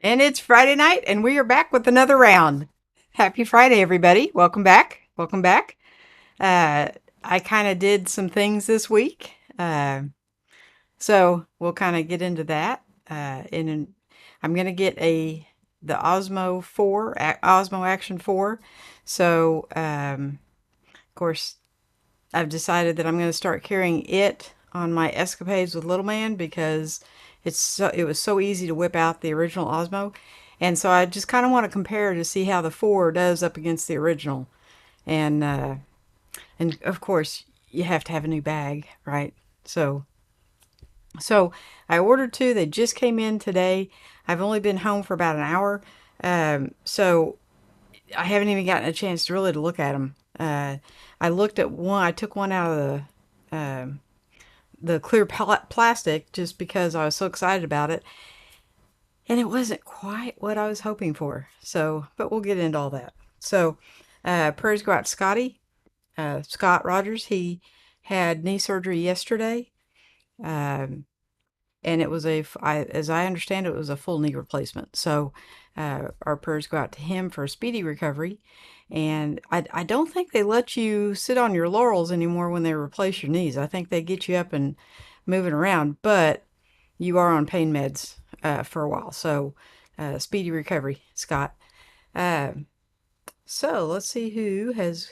And it's Friday night, and we are back with another round. Happy Friday, everybody. Welcome back. Welcome back. Uh, I kind of did some things this week. So we'll kind of get into that. And I'm going to get the Osmo 4, Osmo Action 4. So, of course, I've decided that I'm going to start carrying it on my escapades with Little Man because it was so easy to whip out the original Osmo. And so I just kind of want to compare to see how the 4 does up against the original. And and of course, you have to have a new bag, right? So I ordered two. They just came in today. I've only been home for about an hour. So I haven't even gotten a chance to really to look at them. I looked at one. I took one out of the clear plastic just because I was so excited about it, and it wasn't quite what I was hoping for. So, but we'll get into all that. So, prayers go out to Scotty, Scott Rogers. He had knee surgery yesterday, um, and it was as I understand it, was a full knee replacement. So, our prayers go out to him for a speedy recovery. And I don't think they let you sit on your laurels anymore when they replace your knees. I think they get you up and moving around, but you are on pain meds for a while. So, speedy recovery, Scott. Uh, so, let's see who has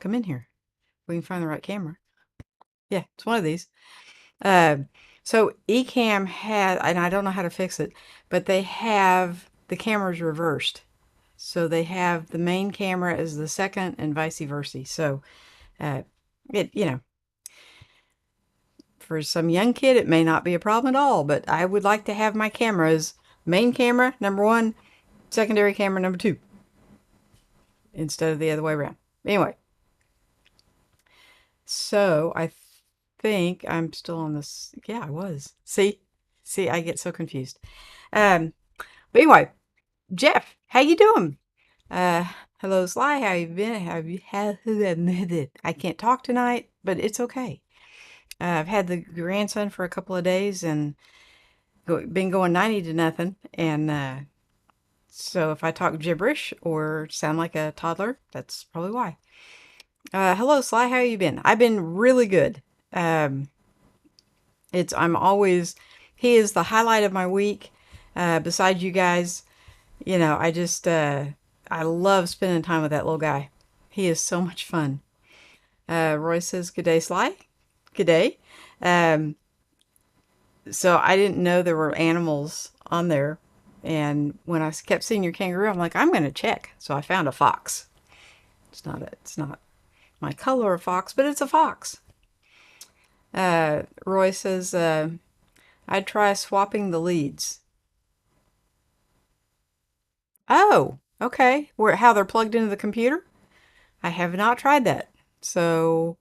come in here. We can find the right camera. Yeah, it's one of these. Uh, so Ecamm had, and I don't know how to fix it, but they have the cameras reversed. So they have the main camera as the second and vice versa. So, uh, you know, for some young kid, it may not be a problem at all, but I would like to have my cameras main camera, number one, secondary camera, number two, instead of the other way around. Anyway, so I think I'm still on this. Yeah, I was. See, I get so confused. Um, but anyway, Jeff, how you doing? Uh, hello, Sly. How you been? Have you had? I can't talk tonight, but it's okay. I've had the grandson for a couple of days and been going 90 to nothing. And so if I talk gibberish or sound like a toddler, that's probably why. Hello, Sly. How you been? I've been really good. Um, I'm always, he is the highlight of my week. Besides you guys, I love spending time with that little guy. He is so much fun. Roy says, "Good day, Sly." Good day. Um, so I didn't know there were animals on there. And when I kept seeing your kangaroo, I'm like, I'm going to check. So I found a fox. It's not my color of fox, but it's a fox. Roy says, I'd try swapping the leads. Oh, okay. How they're plugged into the computer? I have not tried that. So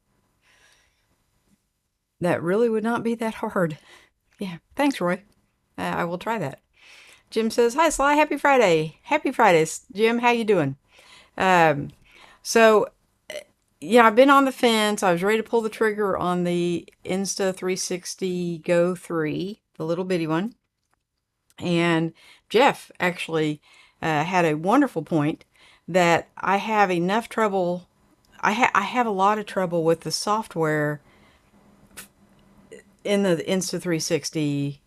that really would not be that hard. Yeah. Thanks, Roy. I will try that. Jim says, "Hi, Sly. Happy Friday. Happy Fridays, Jim. How you doing?" Um, so yeah, I've been on the fence. I was ready to pull the trigger on the Insta360 Go 3, the little bitty one. And Jeff actually had a wonderful point that I have enough trouble. I have a lot of trouble with the software in the Insta360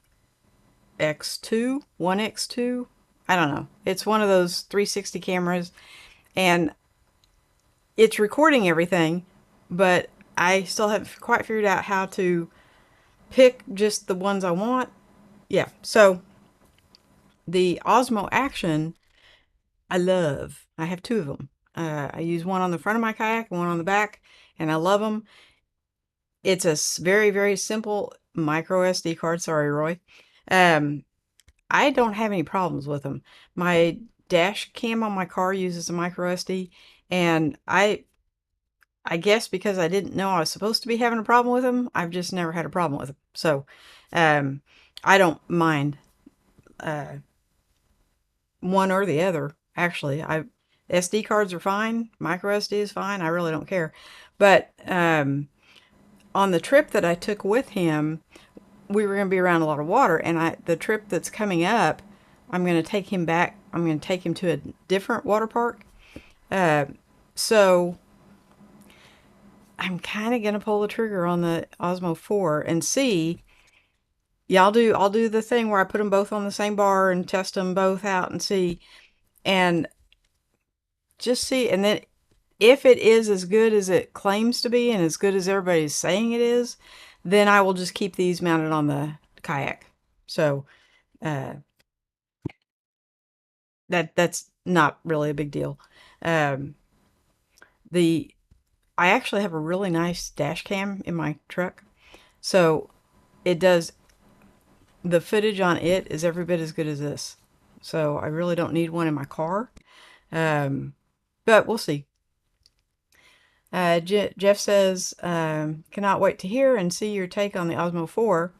X2, 1X2. I don't know. It's one of those 360 cameras, and it's recording everything, but I still haven't quite figured out how to pick just the ones I want. Yeah, so the Osmo Action, I love. I have two of them. I use one on the front of my kayak and one on the back, and I love them. It's a very, very simple micro SD card. Sorry, Roy. Um, I don't have any problems with them. My dash cam on my car uses a micro SD, and I guess because I didn't know I was supposed to be having a problem with them, I've just never had a problem with them. So, um, I don't mind one or the other. Actually, SD cards are fine. Micro SD is fine. I really don't care. But on the trip that I took with him, we were going to be around a lot of water, and the trip that's coming up, I'm going to take him back. I'm going to take him to a different water park. So I'm kind of going to pull the trigger on the Osmo 4 and see. Yeah, I'll do the thing where I put them both on the same bar and test them both out and see, and just see. And then if it is as good as it claims to be and as good as everybody's saying it is, then I will just keep these mounted on the kayak. So uh, that's not really a big deal. Um, the I actually have a really nice dash cam in my truck, so it does the footage on it is every bit as good as this. So I really don't need one in my car, but we'll see. Jeff says, cannot wait to hear and see your take on the Osmo 4,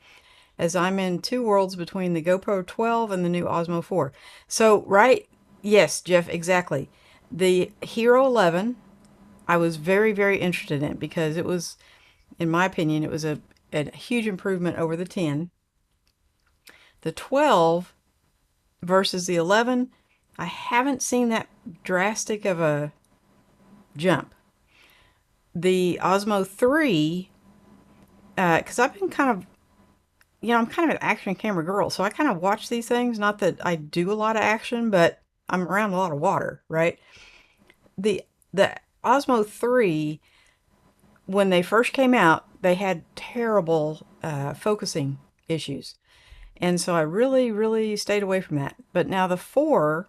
as I'm in two worlds between the GoPro 12 and the new Osmo 4. So, right, yes, Jeff, exactly. The Hero 11, I was very, very interested in because it was, in my opinion, it was a huge improvement over the 10. The 12 versus the 11, I haven't seen that drastic of a jump. The Osmo 3, because I've been kind of, I'm kind of an action camera girl, so I kind of watch these things. Not that I do a lot of action, but I'm around a lot of water, right? The Osmo 3, when they first came out, they had terrible focusing issues. And so I really, really stayed away from that. But now the 4,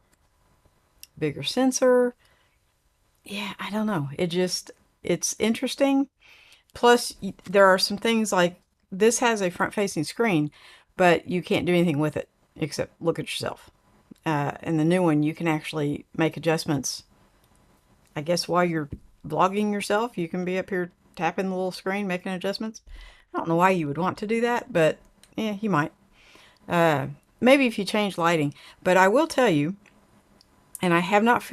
bigger sensor, yeah, I don't know. It's interesting. Plus, there are some things like this has a front-facing screen, but you can't do anything with it except look at yourself. In the new one, you can actually make adjustments. I guess while you're vlogging yourself, you can be up here tapping the little screen, making adjustments. I don't know why you would want to do that, but yeah, you might. Maybe if you change lighting. But I will tell you, and I have not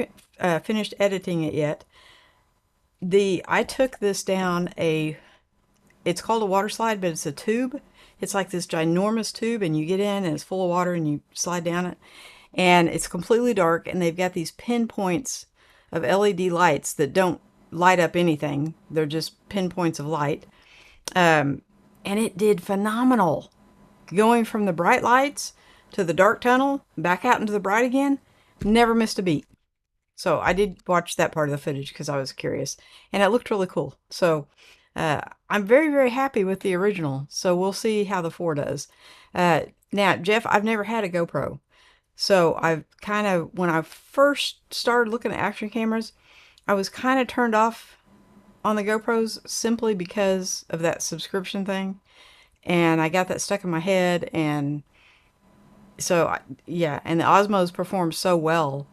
finished editing it yet, I took this down it's called a water slide, but it's a tube. It's like this ginormous tube, and you get in and it's full of water and you slide down it. And it's completely dark, and they've got these pinpoints of LED lights that don't light up anything. They're just pinpoints of light. And it did phenomenal. Going from the bright lights to the dark tunnel, back out into the bright again, never missed a beat. So I did watch that part of the footage because I was curious, and it looked really cool. So I'm very, very happy with the original. So we'll see how the 4 does. Now, Jeff, I've never had a GoPro. So I've kind of, when I first started looking at action cameras, I was kind of turned off on the GoPros simply because of that subscription thing. And I got that stuck in my head. And so, yeah, and the Osmos perform so well.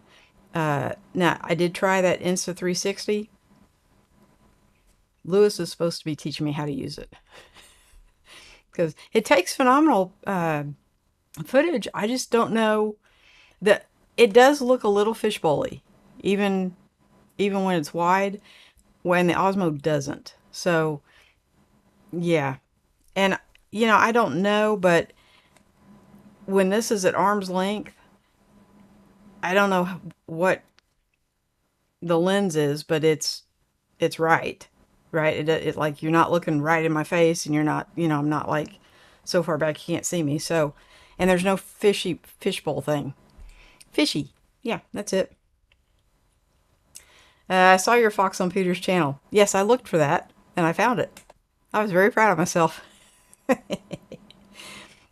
Now, I did try that Insta360. Lewis is supposed to be teaching me how to use it. Because it takes phenomenal footage. I just don't know that it does look a little fishbowl-y, even when it's wide, when the Osmo doesn't. So, yeah. And, I don't know, but when this is at arm's length, I don't know what the lens is, but it's right. Right? It like you're not looking right in my face, and you're not, I'm not like so far back you can't see me. So, and there's no fishbowl thing. Fishy. Yeah, that's it. I saw your fox on Peter's channel. Yes, I looked for that, and I found it. I was very proud of myself.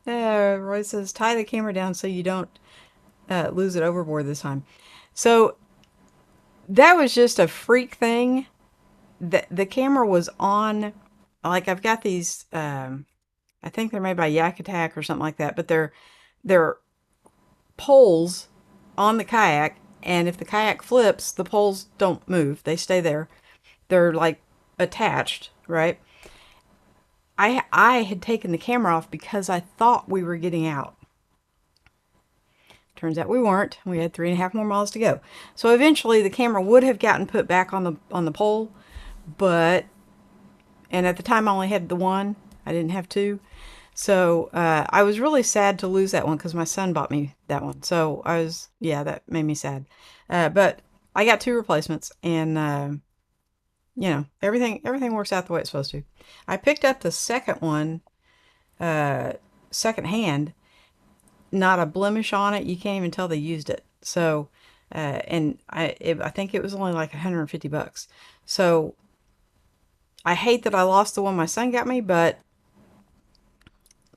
Roy says, tie the camera down so you don't lose it overboard this time. So that was just a freak thing. The camera was on, like I've got these, I think they're made by Yak Attack or something like that, but they're poles on the kayak, and if the kayak flips, the poles don't move. They stay there. They're like attached, right? I had taken the camera off because I thought we were getting out. Turns out we weren't. We had 3.5 more miles to go. So eventually the camera would have gotten put back on the pole, and at the time I only had the one. I didn't have two. So I was really sad to lose that one because my son bought me that one. So I was, yeah, that made me sad. But I got two replacements, and everything works out the way it's supposed to. I picked up the second one, uh, second hand, not a blemish on it. You can't even tell they used it. So, and I think it was only like 150 bucks. So I hate that I lost the one my son got me, but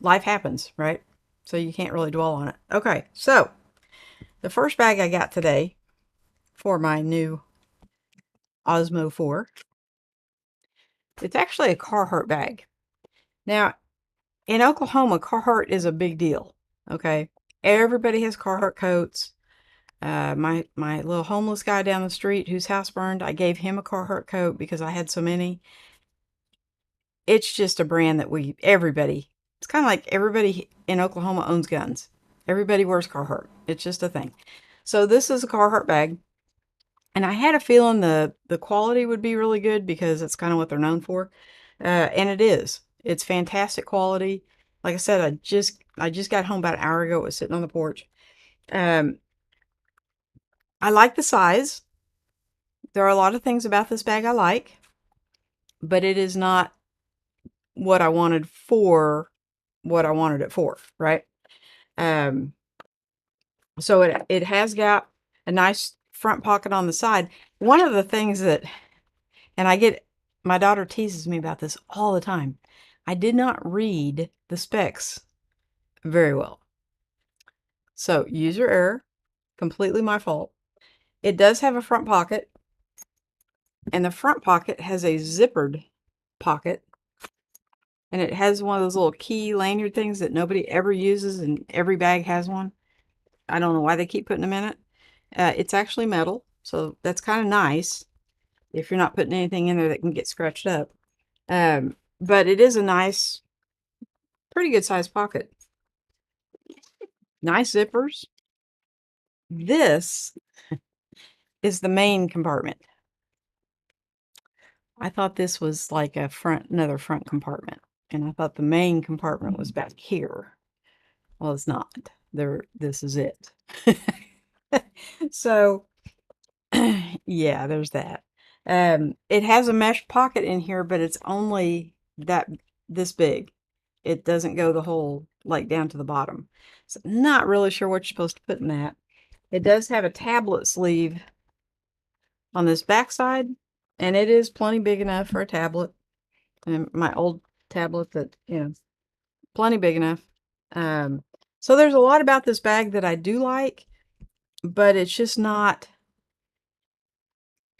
life happens, right? So you can't really dwell on it. Okay, so the first bag I got today for my new Osmo 4, it's actually a Carhartt bag. Now, in Oklahoma, Carhartt is a big deal. Okay, everybody has Carhartt coats. My little homeless guy down the street whose house burned, I gave him a Carhartt coat because I had so many. It's just a brand that everybody, it's kind of like everybody in Oklahoma owns guns. Everybody wears Carhartt. It's just a thing. So this is a Carhartt bag. And I had a feeling the quality would be really good because it's kind of what they're known for. And it is. It's fantastic quality. Like I said, I just got home about an hour ago. It was sitting on the porch. Um, I like the size. There are a lot of things about this bag I like, but it is not what I wanted for what I wanted it for, right? Um, so it has got a nice front pocket on the side. One of the things that, and my daughter teases me about this all the time. I did not read the specs very well. So user error, completely my fault. It does have a front pocket, and the front pocket has a zippered pocket, and it has one of those little key lanyard things that nobody ever uses, and every bag has one. I don't know why they keep putting them in it. It's actually metal, so that's kind of nice if you're not putting anything in there that can get scratched up. But it is a nice, pretty good sized pocket. Nice zippers. This is the main compartment. I thought this was like another front compartment, and I thought the main compartment was back here. Well, it's not. This is it. So, yeah, there's that. It has a mesh pocket in here, but it's only this big. It doesn't go the whole, like, down to the bottom. So not really sure what you're supposed to put in that. It does have a tablet sleeve on this back side, and it is plenty big enough for a tablet. And my old tablet that, plenty big enough. So there's a lot about this bag that I do like, but it's just not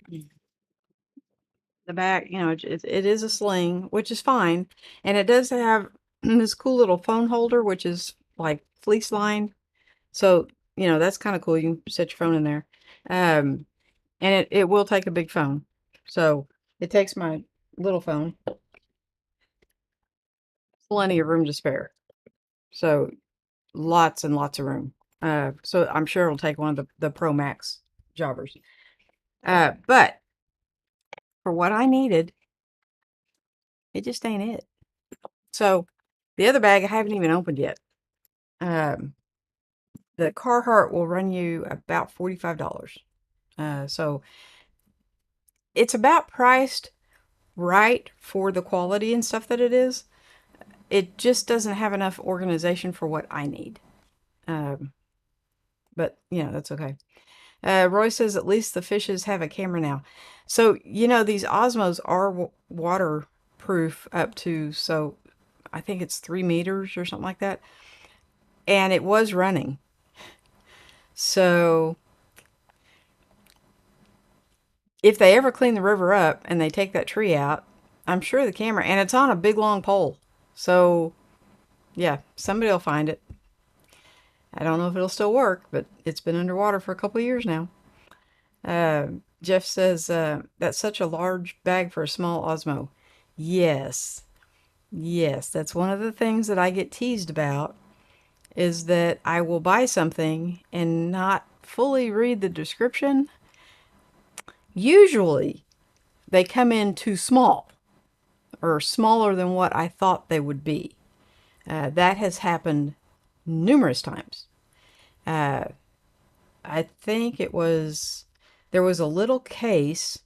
the back, it is a sling, which is fine. And it does have this cool little phone holder, which is like fleece lined. So, that's kind of cool. You can set your phone in there. Um, and it will take a big phone. So it takes my little phone, plenty of room to spare. So lots and lots of room. So I'm sure it'll take one of the Pro Max jobbers. But for what I needed, it just ain't it. So the other bag I haven't even opened yet. The Carhartt will run you about $45. So it's about priced right for the quality and stuff that it is. It just doesn't have enough organization for what I need. But, that's okay. Roy says at least the fishes have a camera now. So, these Osmos are waterproof up to, so I think it's 3 meters or something like that. And it was running. So if they ever clean the river up and they take that tree out, I'm sure the camera, and it's on a big long pole. So yeah, somebody will find it. I don't know if it'll still work, but it's been underwater for a couple of years now. Jeff says, that's such a large bag for a small Osmo. Yes. Yes, that's one of the things that I get teased about, is that I will buy something and not fully read the description. Usually, they come in too small or smaller than what I thought they would be. That has happened numerous times. Uh, I think there was a little case,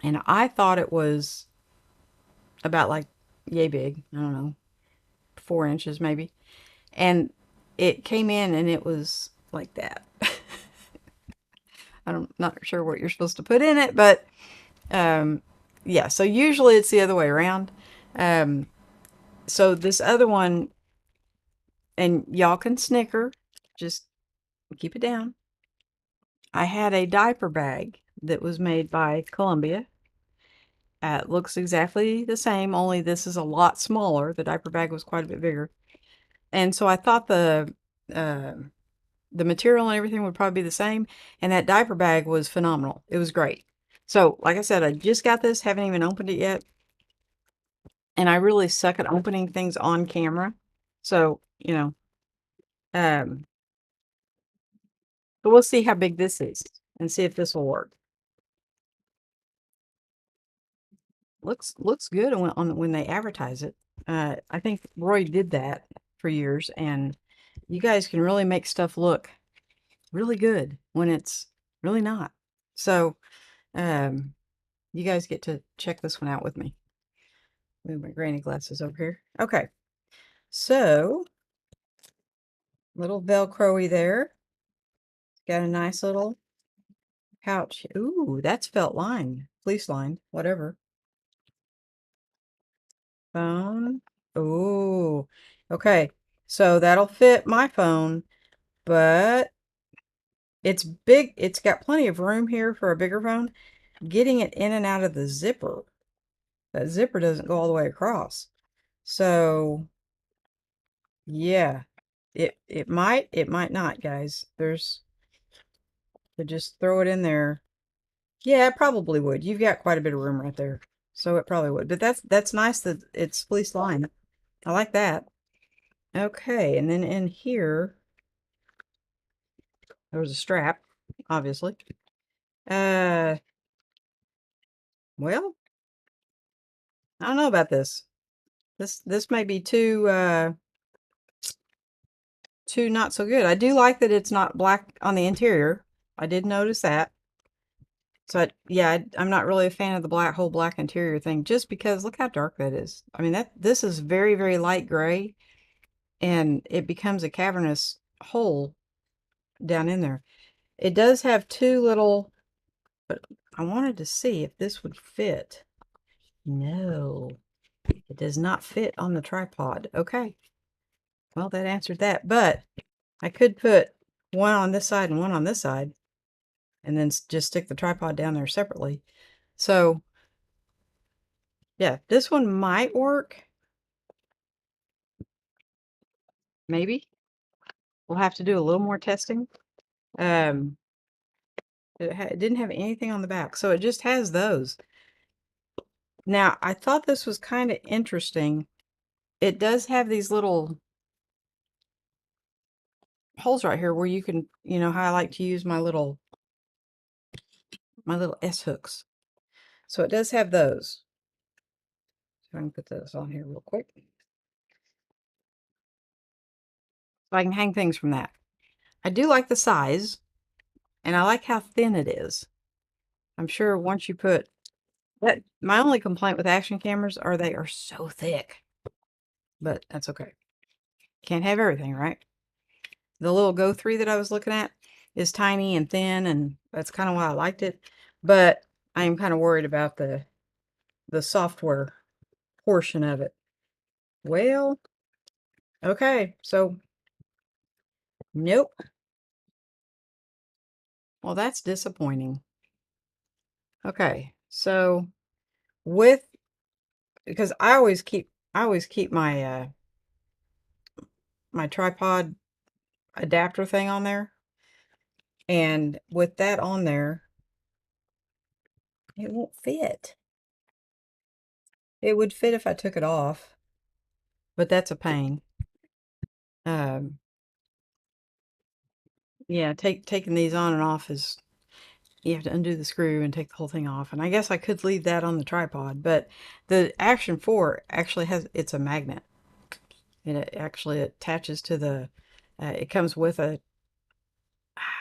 and I thought it was about like yay big. I don't know, 4 inches maybe. And it came in and it was like that. I'm not sure what you're supposed to put in it, but um, yeah, so usually it's the other way around. Um, so this other one, and y'all can snicker, just keep it down. I had a diaper bag that was made by Columbia. It looks exactly the same, only this is a lot smaller. The diaper bag was quite a bit bigger. And so I thought uh, the material and everything would probably be the same. And that diaper bag was phenomenal. It was great. So, like I said, I just got this, haven't even opened it yet. And I really suck at opening things on camera. So, um, but we'll see how big this is and see if this will work. Looks good when they advertise it. I think Roy did that for years, and you guys can really make stuff look really good when it's really not. So, um, you guys get to check this one out with me. Move my granny glasses over here. Okay, so little Velcro-y there. Got a nice little pouch. Ooh, that's felt lined, fleece lined, whatever. Phone. Ooh, okay. So that'll fit my phone, but it's big. It's got plenty of room here for a bigger phone. Getting it in and out of the zipper. That zipper doesn't go all the way across. So yeah, it might not, guys. There's to just throw it in there. Yeah, it probably would. You've got quite a bit of room right there. So it probably would. But that's nice that it's fleece lined. I like that. Okay, and then in here there was a strap, obviously. Uh well, I don't know about this. This may be too not so good. I do like that it's not black on the interior. I did notice that. So yeah, I'm not really a fan of the whole black interior thing, just because look how dark that is. I mean this is very, very light gray, and it becomes a cavernous hole down in there. It does have two little, but I wanted to see if this would fit. No, it does not fit on the tripod. Okay, well that answered that, but I could put one on this side and one on this side, and then just stick the tripod down there separately. So yeah, this one might work. Maybe. We'll have to do a little more testing. Um, it didn't have anything on the back, so it just has those. Now, I thought this was kind of interesting. It does have these little holes right here where you can, how I like to use my little S hooks. So it does have those. So I can put this on here real quick. So I can hang things from that. I do like the size, and I like how thin it is. I'm sure once you put that, my only complaint with action cameras are they are so thick, but that's okay. Can't have everything, right? The little Go 3 that I was looking at is tiny and thin, and that's kind of why I liked it. But I am kind of worried about the software portion of it. Well, okay, so nope. Well, that's disappointing. Okay, so with because I always keep my tripod adapter thing on there, and with that on there, it won't fit. It would fit if I took it off, but that's a pain. Um, yeah, taking these on and off is you have to undo the screw and take the whole thing off. And I guess I could leave that on the tripod, but the Action 4 actually it's a magnet. And it actually attaches to the, it comes with a,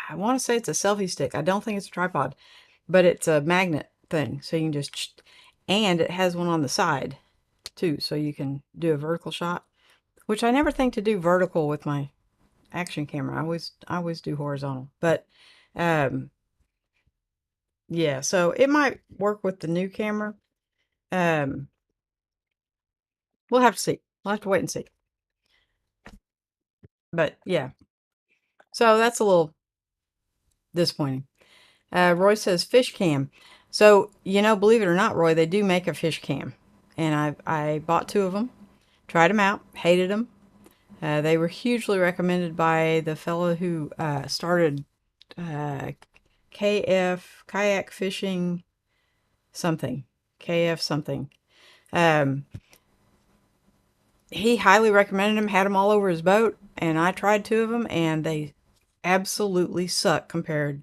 I want to say it's a selfie stick. I don't think it's a tripod, but it's a magnet thing. So you can just, and it has one on the side too. So you can do a vertical shot, which I never think to do vertical with my action camera. I always do horizontal, but, um, yeah, so it might work with the new camera. Um, we'll have to see. We'll have to wait and see. But yeah, so that's a little disappointing. Roy says fish cam. So, believe it or not, Roy, they do make a fish cam. And I bought two of them, tried them out, hated them. They were hugely recommended by the fellow who started uh, KF, kayak fishing something, KF something. Um, he highly recommended them, had them all over his boat, and I tried two of them, and they absolutely suck compared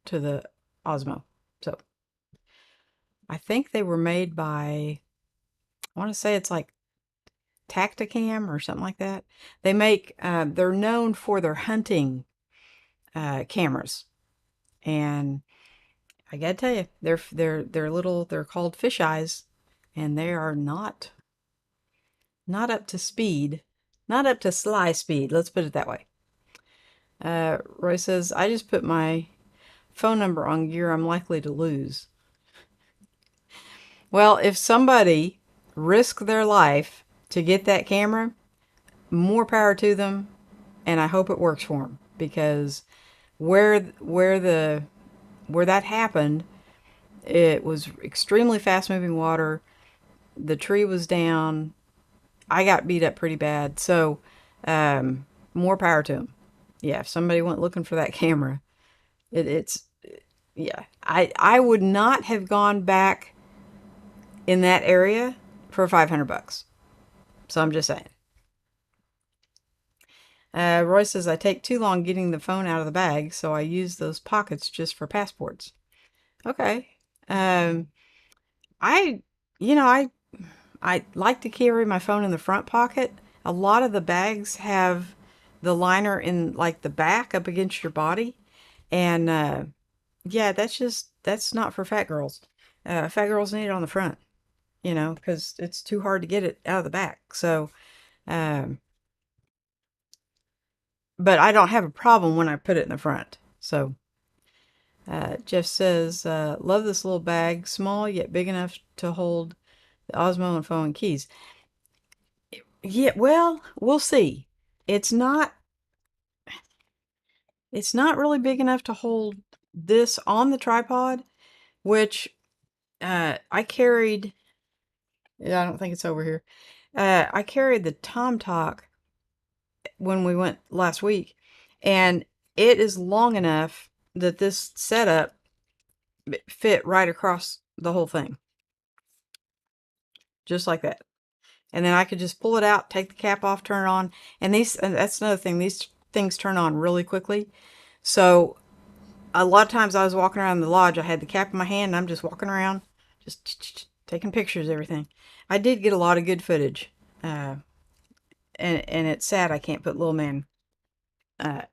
to the Osmo. So I think they were made by, I want to say it's like Tacticam or something like that. They make, they're known for their hunting cameras, and I gotta tell you, they're little, they're called fish eyes, and they are not up to speed, not up to Sly speed. Let's put it that way. Roy says, I just put my phone number on gear I'm likely to lose. Well, if somebody risked their life to get that camera, more power to them, and I hope it works for them, because where that happened, it was extremely fast moving water. The tree was down. I got beat up pretty bad. So, more power to them. Yeah, if somebody went looking for that camera, it's yeah. I would not have gone back in that area for $500. So I'm just saying. Roy says I take too long getting the phone out of the bag, so I use those pockets just for passports. Okay. Um, I, you know, I like to carry my phone in the front pocket. A lot of the bags have the liner in like the back up against your body, and yeah, that's not for fat girls. Fat girls need it on the front, because it's too hard to get it out of the back. So, um, but I don't have a problem when I put it in the front. So, Jeff says, love this little bag, small yet big enough to hold the Osmo and phone and keys. Yeah, well, we'll see. It's not it's not really big enough to hold this on the tripod, which I carried. I don't think it's over here. I carried the Tom Talk when we went last week, and it is long enough that this setup fit right across the whole thing, just like that. And then I could just pull it out, take the cap off, turn it on, and that's another thing. These things turn on really quickly. So a lot of times I was walking around the lodge, I had the cap in my hand, and I'm just walking around, just taking pictures of everything. I did get a lot of good footage, uh, and it's sad I can't put Little Man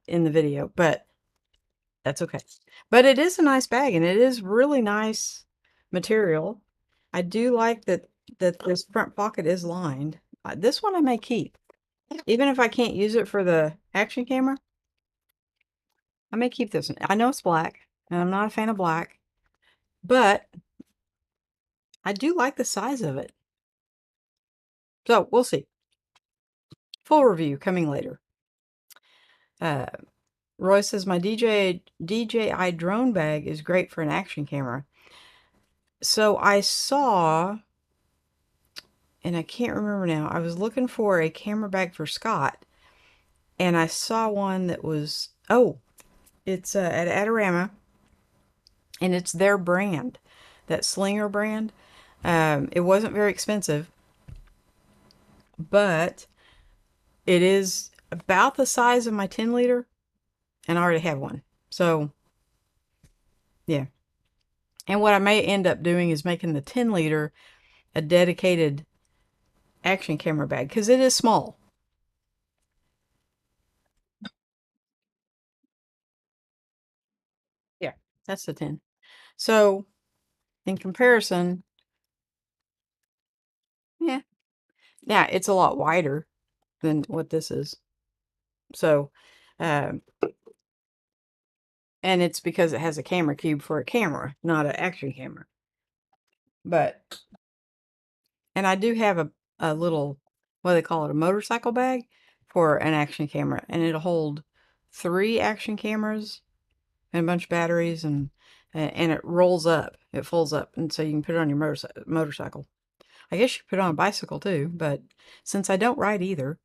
in the video, but that's okay. But it is a nice bag, and it is really nice material. I do like that this front pocket is lined. This one I may keep. Even if I can't use it for the action camera, I may keep this one. I know it's black, and I'm not a fan of black, but I do like the size of it. So we'll see. Full review coming later. Uh, Roy says my DJI drone bag is great for an action camera. So I saw, and I can't remember now, I was looking for a camera bag for Scott, and I saw one that was, it's at Adorama, and it's their brand, that Slinger brand. It wasn't very expensive, but it is about the size of my 10 liter, and I already have one. So, yeah. And what I may end up doing is making the 10 liter a dedicated action camera bag, because it is small. That's the 10. So in comparison, yeah, yeah, it's a lot wider than what this is. So, um, and it's because it has a camera cube for a camera, not an action camera. But, and I do have a little, what do they call it, a motorcycle bag for an action camera, and it'll hold 3 action cameras and a bunch of batteries, and it rolls up, it folds up, and so you can put it on your motorcycle. I guess you could put it on a bicycle too, but since I don't ride either,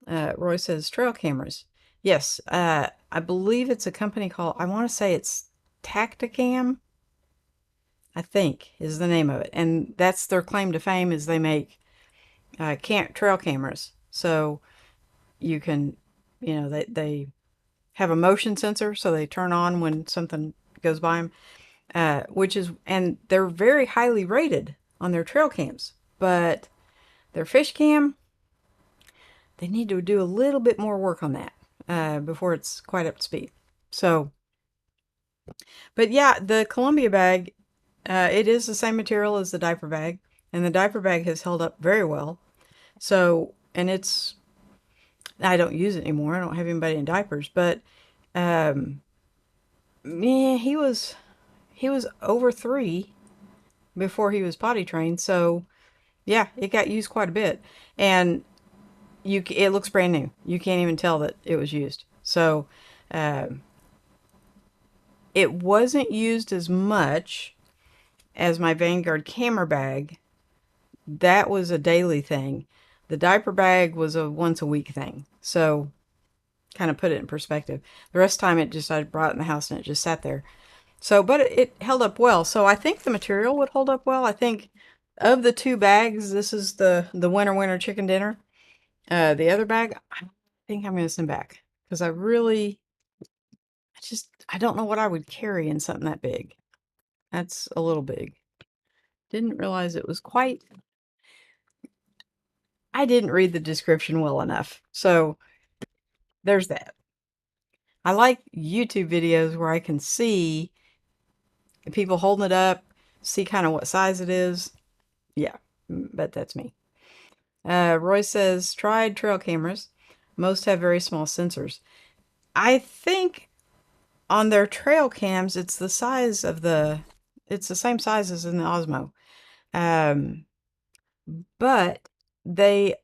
Roy says trail cameras. Yes, I believe it's a company called, I want to say it's Tacticam, I think is the name of it. And that's their claim to fame, is they make trail cameras. So you can, they have a motion sensor, so they turn on when something goes by them, and they're very highly rated on their trail cams. But their fish cam, they need to do a little bit more work on that before it's quite up to speed. So, but yeah, the Columbia bag, it is the same material as the diaper bag, and the diaper bag has held up very well. So, and I don't use it anymore. I don't have anybody in diapers, but yeah, he was over 3 before he was potty trained. So, yeah, it got used quite a bit, and it looks brand new. You can't even tell that it was used. So, it wasn't used as much as my Vanguard camera bag. That was a daily thing. The diaper bag was a once a week thing. So, kind of put it in perspective. The rest of the time, I brought it in the house and it just sat there. So, but it held up well. So I think the material would hold up well. I think of the 2 bags, this is the winter chicken dinner. The other bag, I think I'm going to send back because I don't know what I would carry in something that big. That's a little big. Didn't realize it was quite. I didn't read the description well enough. So there's that. I like YouTube videos where I can see people holding it up, see kind of what size it is. Yeah, but that's me. Roy says, tried trail cameras. Most have very small sensors. I think on their trail cams, it's the same size as in the Osmo. But they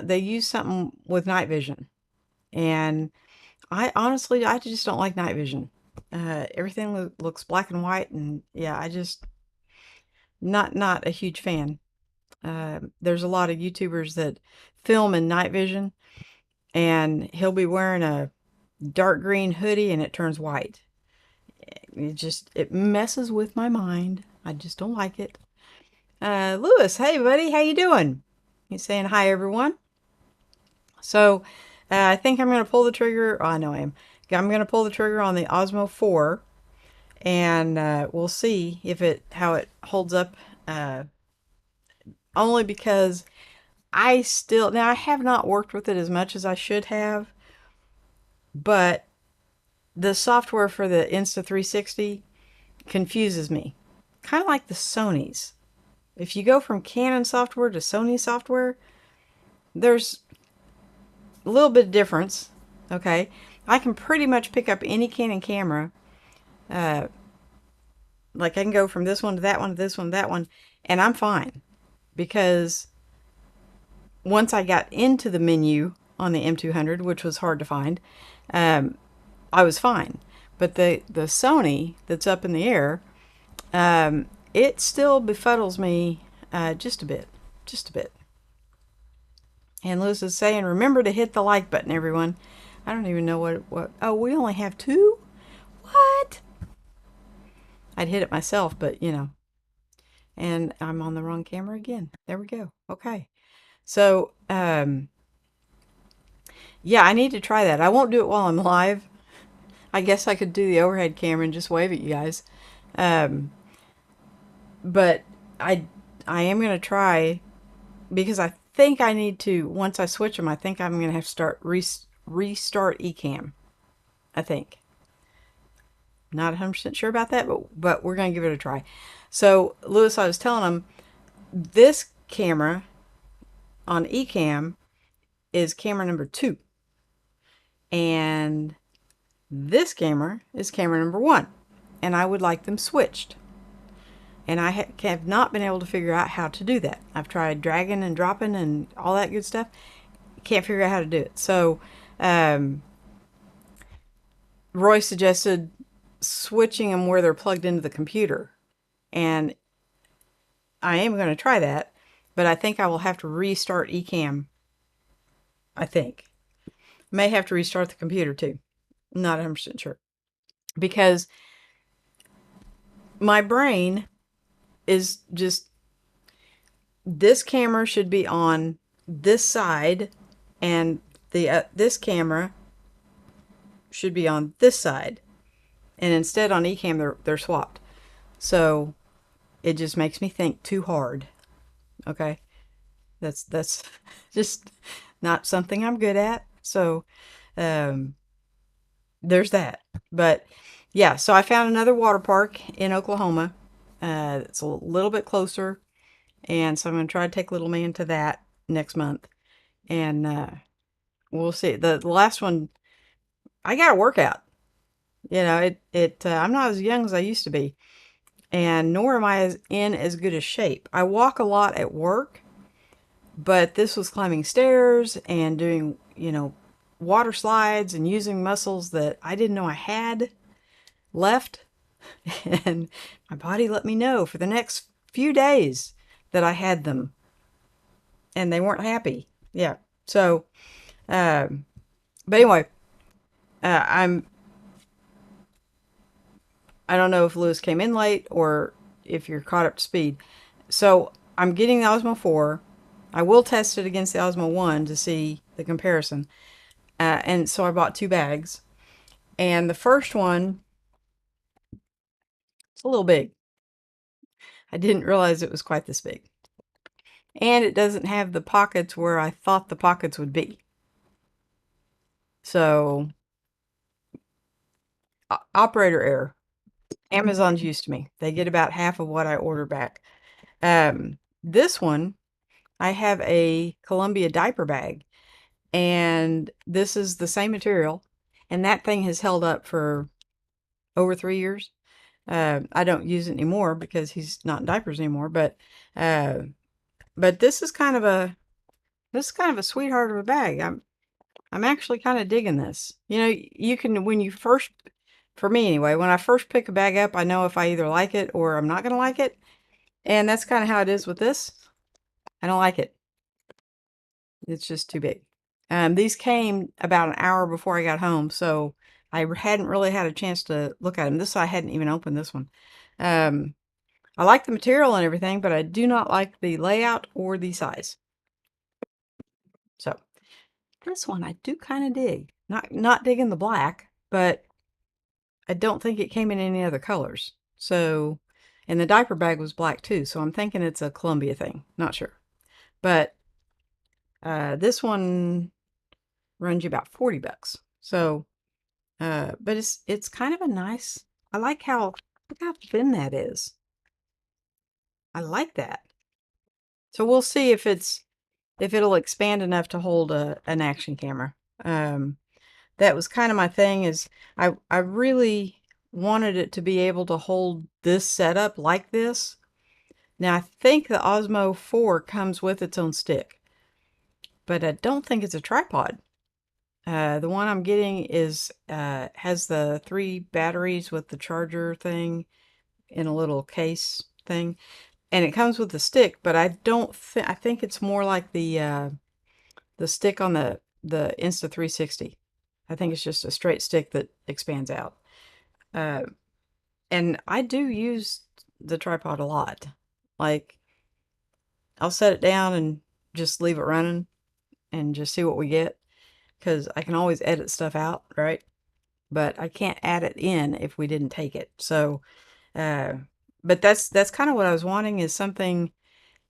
they use something with night vision. And I honestly, I just don't like night vision. Everything looks black and white, and yeah, I just not a huge fan. There's a lot of YouTubers that film in night vision, and he'll be wearing a dark green hoodie and it turns white. It messes with my mind. I just don't like it. Lewis, hey buddy, how you doing? He's saying hi everyone. So I think I'm going to pull the trigger. Oh, I know I am. I'm going to pull the trigger on the Osmo 4, and we'll see how it holds up. Only because I have not worked with it as much as I should have, but the software for the Insta360 confuses me. Kind of like the Sony's. If you go from Canon software to Sony software, there's a little bit of difference. Okay, I can pretty much pick up any Canon camera. Like I can go from this one to that one to this one to that one, and I'm fine. Because once I got into the menu on the M200, which was hard to find, I was fine. But the Sony that's up in the air, it still befuddles me just a bit. Just a bit. And Lewis is saying, remember to hit the like button, everyone. I don't even know what. Oh, we only have 2? What? I'd hit it myself, but And I'm on the wrong camera again. There we go. Okay. So, yeah, I need to try that. I won't do it while I'm live. I guess I could do the overhead camera and just wave at you guys. But I am going to try, because I think I need to, once I switch them, I think I'm going to have to restart Ecamm. I think. Not 100% sure about that, but we're going to give it a try. So, Lewis, I was telling him this camera on Ecamm is camera number 2. And this camera is camera number 1. And I would like them switched. And I have not been able to figure out how to do that. I've tried dragging and dropping and all that good stuff. Can't figure out how to do it. So, Roy suggested switching them where they're plugged into the computer. And I am going to try that, but I think I will have to restart Ecamm. I think. May have to restart the computer too. Not 100% sure. Because my brain is just, this camera should be on this side, and this camera should be on this side. And instead on Ecamm they're swapped. So it just makes me think too hard. Okay? That's just not something I'm good at. So there's that. But yeah, so I found another water park in Oklahoma. It's a little bit closer, and so I'm going to try to take little man to that next month, and we'll see. The last one, I got a workout. You know, I'm not as young as I used to be, and nor am I in as good a shape. I walk a lot at work, but this was climbing stairs and doing, water slides and using muscles that I didn't know I had left. And my body let me know for the next few days that I had them, and they weren't happy. Yeah. So, but anyway, I don't know if Lewis came in late or if you're caught up to speed. So I'm getting the Osmo 4. I will test it against the Osmo 1 to see the comparison. And so I bought 2 bags. And the first one, it's a little big. I didn't realize it was quite this big. And it doesn't have the pockets where I thought the pockets would be. So, operator error. Amazon's used to me. They get about half of what I order back. This one, I have a Columbia diaper bag. And this is the same material. And that thing has held up for over 3 years. I don't use it anymore because he's not in diapers anymore. But this is kind of a sweetheart of a bag. I'm actually kind of digging this. You can, for me anyway, when I first pick a bag up, I know if I either like it or I'm not going to like it. And that's kind of how it is with this. I don't like it. It's just too big. These came about an hour before I got home, so I hadn't really had a chance to look at them. I hadn't even opened this one. I like the material and everything, but I do not like the layout or the size. So this one I do kind of dig. Not digging the black, but I don't think it came in any other colors. So, and the diaper bag was black too, so I'm thinking it's a Columbia thing. Not sure. But this one runs you about 40 bucks. So, but it's kind of a nice, I like look how thin that is. I like that. So we'll see if it'll expand enough to hold an action camera. That was kind of my thing, is I really wanted it to be able to hold this setup like this. Now I think the Osmo 4 comes with its own stick, but I don't think it's a tripod. The one I'm getting has the 3 batteries with the charger thing in a little case thing, and it comes with the stick. But I think it's more like the stick on the Insta360. I think it's just a straight stick that expands out. And I do use the tripod a lot. Like, I'll set it down and just leave it running and just see what we get. Because I can always edit stuff out, right? But I can't add it in if we didn't take it. So, but that's kind of what I was wanting, is something,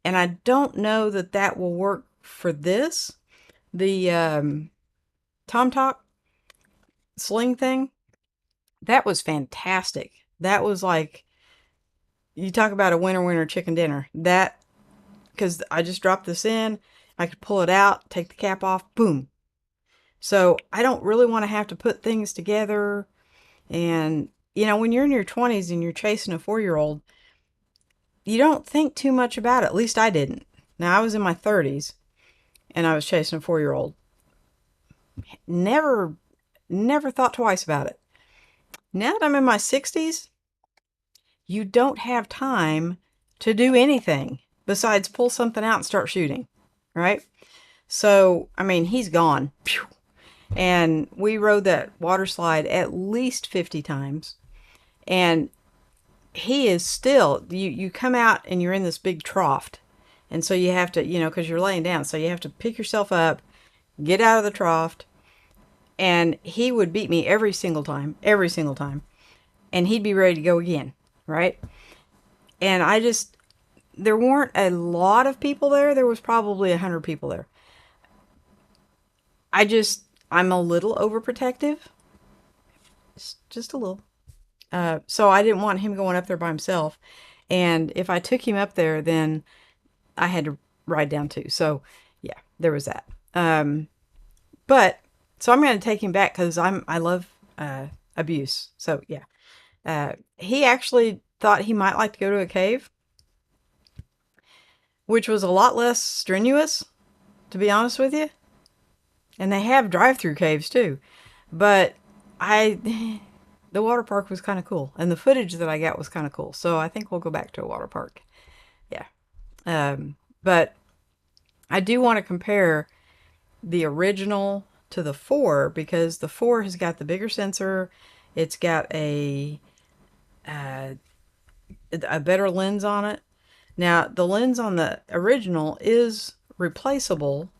and I don't know that will work for this. The TomTalk sling thing, That was fantastic. That was like, you talk about a winner chicken dinner. That, because I just dropped this in, I could pull it out, take the cap off, boom. So I don't really want to have to put things together. And, when you're in your 20s and you're chasing a 4-year old, you don't think too much about it. At least I didn't. Now, I was in my 30s and I was chasing a 4-year old. Never, never thought twice about it. Now that I'm in my 60s, you don't have time to do anything besides pull something out and start shooting, right? So, I mean, he's gone. Phew. And we rode that water slide at least 50 times. And he is still, you come out and you're in this big trough. And so you have to, because you're laying down. So you have to pick yourself up, get out of the trough. And he would beat me every single time, every single time. And he'd be ready to go again, right? And there weren't a lot of people there. There was probably 100 people there. I'm a little overprotective. Just a little. So I didn't want him going up there by himself. And if I took him up there, then I had to ride down too. So yeah, there was that. But so I'm going to take him back because I love abuse. So yeah, he actually thought he might like to go to a cave, which was a lot less strenuous, to be honest with you. And they have drive-through caves too. But the water park was kind of cool. And the footage that I got was kind of cool. So I think we'll go back to a water park. Yeah. But I do want to compare the original to the 4 because the 4 has got the bigger sensor. It's got a better lens on it. Now, the lens on the original is replaceable.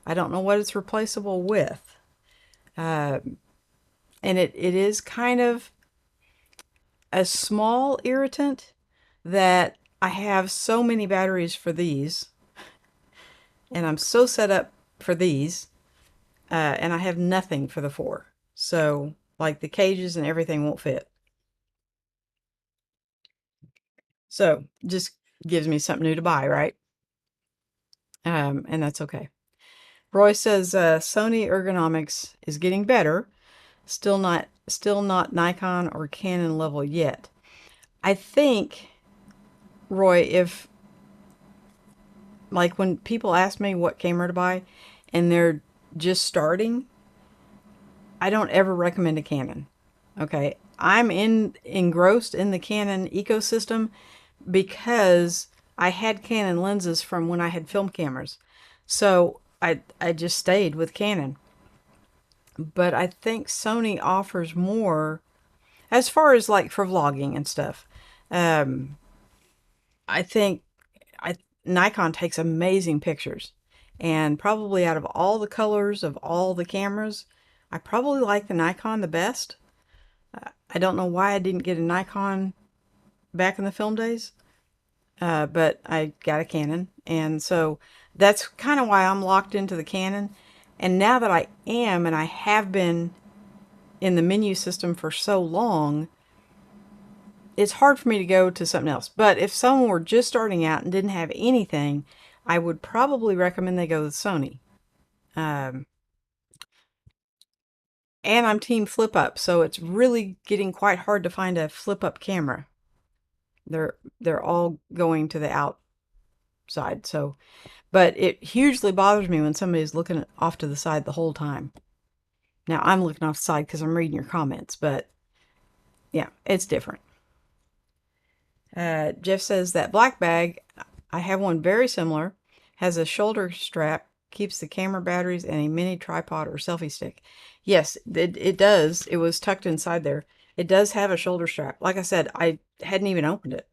I don't know what it's replaceable with. And it is kind of a small irritant that I have so many batteries for these. And I'm so set up for these. And I have nothing for the 4. So, like, the cages and everything won't fit. So, just gives me something new to buy, right? And that's okay. Roy says Sony ergonomics is getting better, still not Nikon or Canon level yet. I think, Roy, if like when people ask me what camera to buy and they're just starting, I don't ever recommend a Canon. Okay, I'm engrossed in the Canon ecosystem because I had Canon lenses from when I had film cameras. So I just stayed with Canon. But I think Sony offers more as far as like for vlogging and stuff. Um, I think I Nikon takes amazing pictures. And probably out of all the colors of all the cameras, I probably like the Nikon the best. I don't know why I didn't get a Nikon back in the film days. But I got a Canon, and so that's kind of why I'm locked into the Canon. And now that I am, and I have been in the menu system for so long, it's hard for me to go to something else. But if someone were just starting out and didn't have anything, I would probably recommend they go with Sony. Um, and I'm team flip up, so it's really getting quite hard to find a flip up camera. They're all going to the outside, so. But it hugely bothers me when somebody's looking off to the side the whole time. Now, I'm looking off the side because I'm reading your comments, but yeah, it's different. Jeff says that black bag, I have one very similar, has a shoulder strap, keeps the camera batteries and a mini tripod or selfie stick. Yes, it does. It was tucked inside there. It does have a shoulder strap. Like I said, I hadn't even opened it.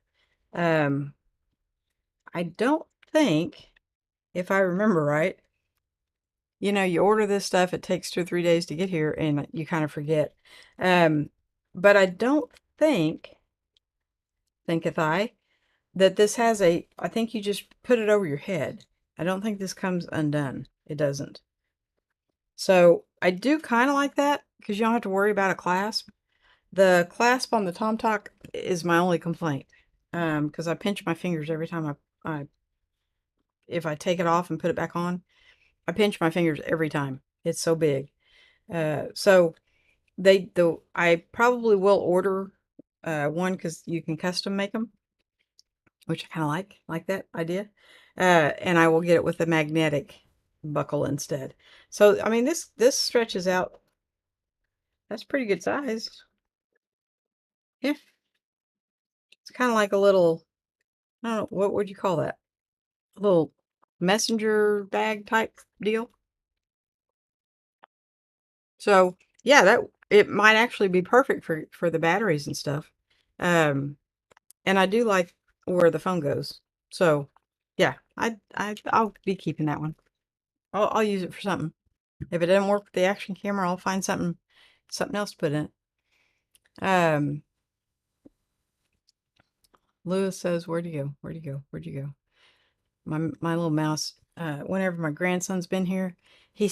I don't think, if I remember right, you order this stuff, it takes 2 or 3 days to get here, and you kind of forget. But I don't thinketh I, that this has I think you just put it over your head. I don't think this comes undone. It doesn't. So I do kind of like that, because you don't have to worry about a clasp. The clasp on the Tomtock is my only complaint. Because I pinch my fingers every time if I take it off and put it back on, I pinch my fingers every time. It's so big. So I probably will order one because you can custom make them, which I kind of like that idea. And I will get it with a magnetic buckle instead. So I mean this stretches out. That's pretty good size. Yeah, it's kind of like a little, I don't know, what would you call that? A little messenger bag type deal. So yeah, that it might actually be perfect for the batteries and stuff. Um, and I do like where the phone goes. So yeah, I'll be keeping that one. I'll use it for something. If it doesn't work with the action camera, I'll find something else to put in it. Lewis says, "Where'd you go? Where'd you go? Where'd you go?" My little mouse. Whenever my grandson's been here, I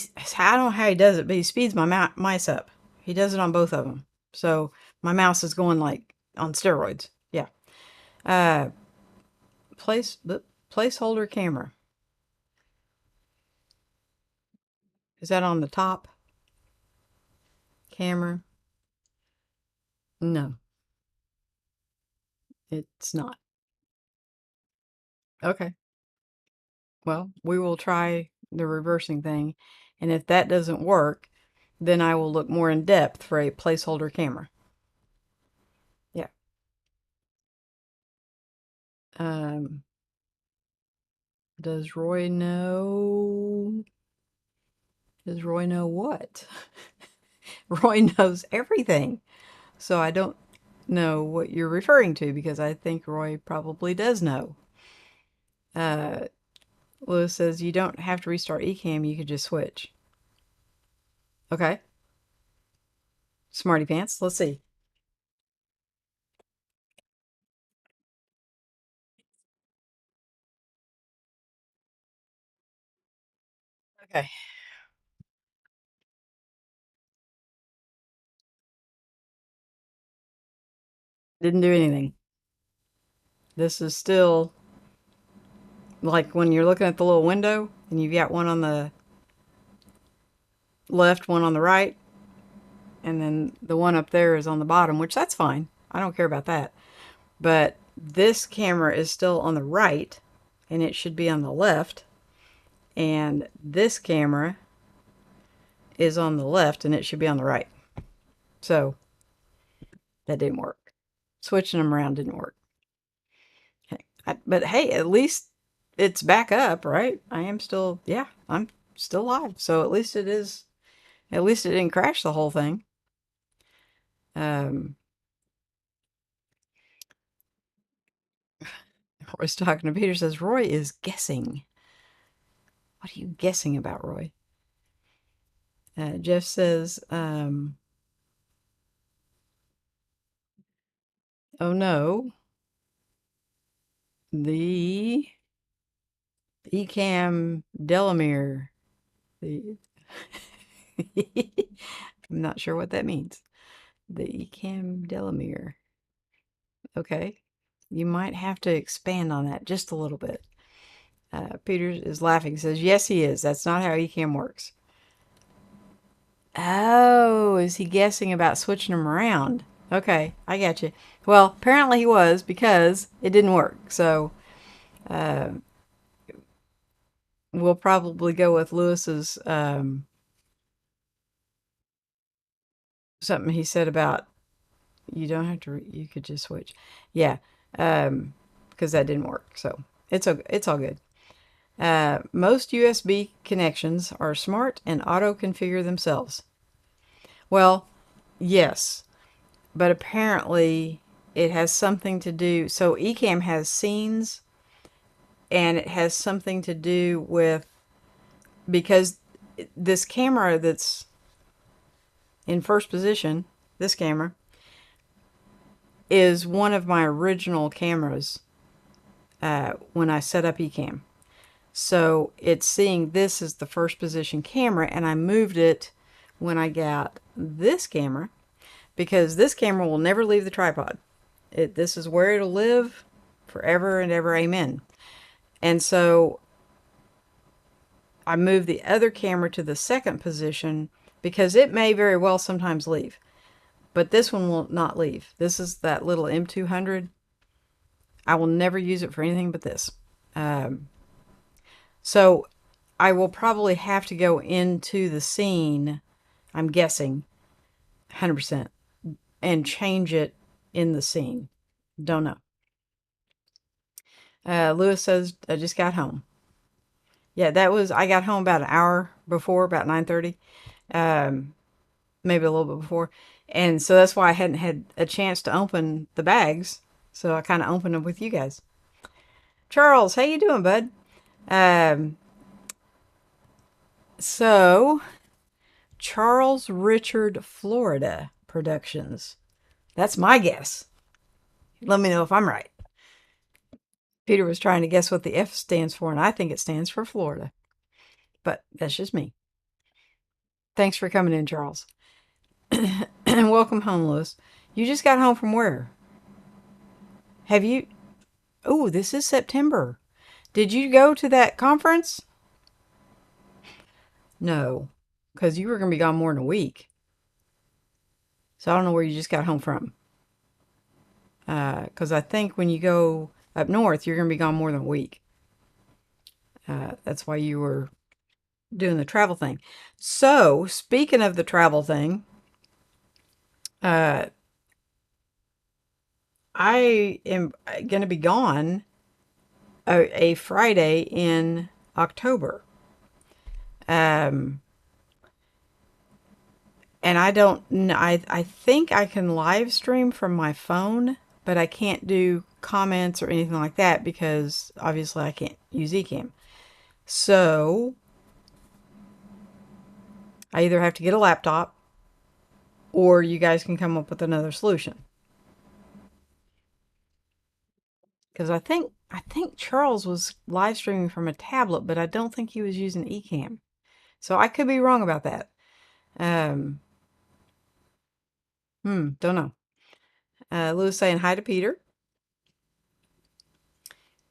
don't know how he does it, but he speeds my mice up. He does it on both of them. So my mouse is going like on steroids. Yeah. Uh, placeholder camera. Is that on the top camera? No, it's not. Okay. Well, we will try the reversing thing, and if that doesn't work, then I will look more in depth for a placeholder camera. Yeah. Um, does Roy know? Does Roy know what? Roy knows everything. So I don't know what you're referring to because I think Roy probably does know. Uh, Lewis says you don't have to restart Ecamm, you could just switch. Okay. Smarty pants. Let's see. Okay. Didn't do anything. This is still like when you're looking at the little window and you've got one on the left, one on the right, and then the one up there is on the bottom, which that's fine. I don't care about that. But this camera is still on the right and it should be on the left. And this camera is on the left and it should be on the right. So that didn't work. Switching them around didn't work. Okay. But hey, at least it's back up, right? I am still, yeah, I'm still live. So at least it is, at least it didn't crash the whole thing. Um, Roy's talking to Peter says, Roy is guessing. What are you guessing about, Roy? Jeff says, oh no, the Ecamm Delamere. The I'm not sure what that means. The Ecamm Delamere. Okay. You might have to expand on that just a little bit. Peter is laughing. He says, yes, he is. That's not how Ecamm works. Oh, is he guessing about switching them around? Okay, I got you. Well, apparently he was because it didn't work. So uh, we'll probably go with Lewis's something he said about you don't have to, you could just switch. Yeah, because that didn't work. So it's all good. Most USB connections are smart and auto configure themselves. Well, yes, but apparently it has something to do. So Ecamm has scenes, and it has something to do with because this camera that's in first position, this camera, is one of my original cameras when I set up Ecamm. So it's seeing this as the first position camera, and I moved it when I got this camera because this camera will never leave the tripod. This is where it'll live forever and ever. Amen. And so I moved the other camera to the second position because it may very well sometimes leave. But this one will not leave. This is that little M200. I will never use it for anything but this. So I will probably have to go into the scene, I'm guessing, 100%, and change it in the scene. Don't know. Lewis says, I just got home. Yeah, I got home about an hour before, about 9:30. Maybe a little bit before. And so that's why I hadn't had a chance to open the bags. So I kind of opened them with you guys. Charles, how you doing, bud? So Charles Richard Florida Productions. That's my guess. Let me know if I'm right. Peter was trying to guess what the F stands for, and I think it stands for Florida. But that's just me. Thanks for coming in, Charles. And welcome home, Lewis. You just got home from where? Have you? Oh, this is September. Did you go to that conference? No, because you were going to be gone more than a week. So I don't know where you just got home from. Because I think when you go up north, you're going to be gone more than a week. That's why you were doing the travel thing. So, speaking of the travel thing, I am going to be gone a Friday in October. And I don't know, I think I can live stream from my phone, but I can't do comments or anything like that because obviously I can't use Ecamm. So I either have to get a laptop or you guys can come up with another solution. Because I think Charles was live streaming from a tablet, but I don't think he was using Ecamm. So I could be wrong about that. Don't know. Lou's saying hi to Peter.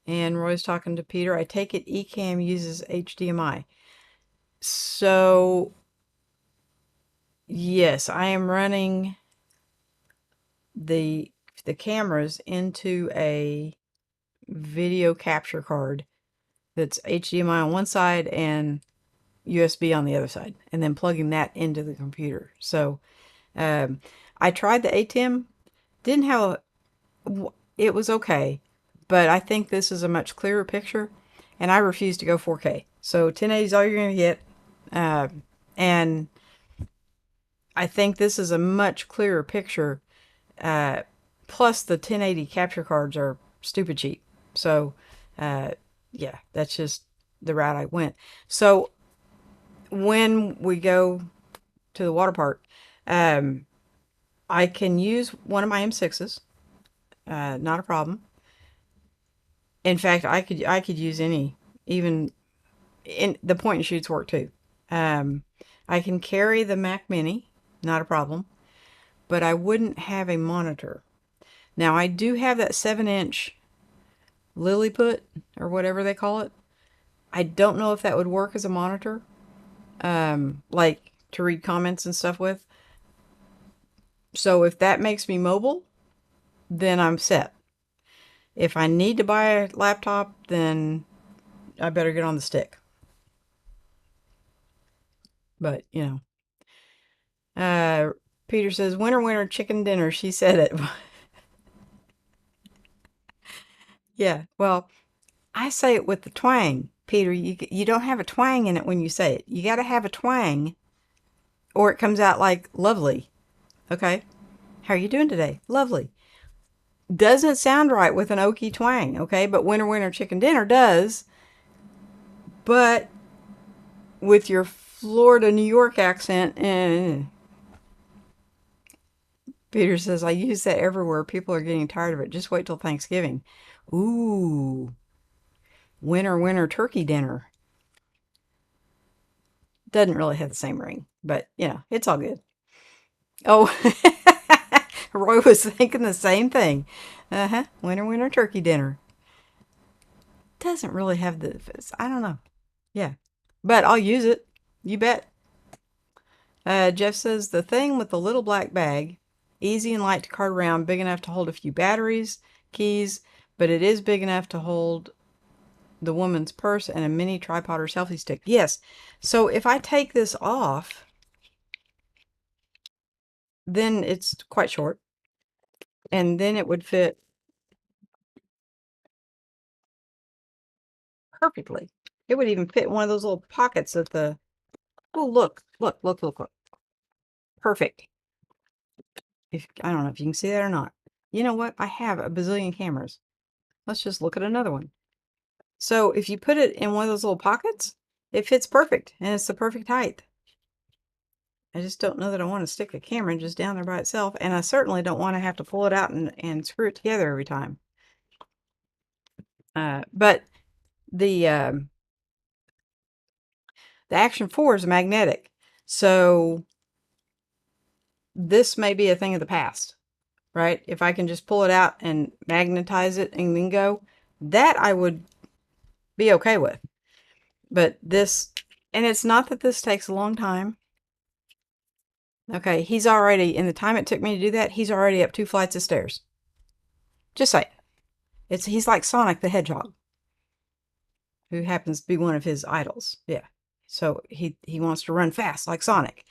And Roy's talking to Peter. I take it Ecamm uses HDMI. So, yes, I am running the cameras into a video capture card that's HDMI on one side and USB on the other side, and then plugging that into the computer. So, I tried the ATEM, didn't have it was okay, but I think this is a much clearer picture, and I refuse to go 4K. So 1080 is all you're going to get, and I think this is a much clearer picture. Plus, the 1080 capture cards are stupid cheap. So, yeah, that's just the route I went. So, when we go to the water park, I can use one of my M6s. Not a problem. In fact, I could use any, even in the point and shoots work too. I can carry the Mac Mini, not a problem, but I wouldn't have a monitor. Now I do have that 7-inch Lilliput or whatever they call it. I don't know if that would work as a monitor, like to read comments and stuff with. So if that makes me mobile, then I'm set. If I need to buy a laptop, then I better get on the stick. But, Peter says, winter, winter, chicken dinner. She said it. Yeah, well, I say it with the twang. Peter, you don't have a twang in it when you say it. You got to have a twang or it comes out like lovely. Okay? How are you doing today? Lovely. Doesn't sound right with an oaky twang, okay? But winter, winter, chicken dinner does. But with your Florida, New York accent, Peter says, I use that everywhere. People are getting tired of it. Just wait till Thanksgiving. Ooh. Winter, winter, turkey dinner. Doesn't really have the same ring, but, it's all good. Oh, Roy was thinking the same thing. Uh-huh. Winter, winter turkey dinner. Doesn't really have the, I don't know. Yeah. But I'll use it. You bet. Jeff says the thing with the little black bag, easy and light to cart around, big enough to hold a few batteries, keys, but it is big enough to hold the woman's purse and a mini tripod or selfie stick. Yes. So if I take this off, then it's quite short. And then it would fit perfectly. It would even fit one of those little pockets at the, oh, look, look, look, look, look. Perfect. If I don't know if you can see that or not. You know what? I have a bazillion cameras. Let's just look at another one. So if you put it in one of those little pockets, it fits perfect and it's the perfect height. I just don't know that I want to stick a camera just down there by itself, and I certainly don't want to have to pull it out and screw it together every time. But the Action 4 is magnetic, so this may be a thing of the past, right? If I can just pull it out and magnetize it and then go, that I would be okay with. But this, and it's not that this takes a long time. Okay, he's already, in the time it took me to do that, he's already up 2 flights of stairs. Just say it. He's like Sonic the Hedgehog, who happens to be one of his idols. Yeah. So he wants to run fast like Sonic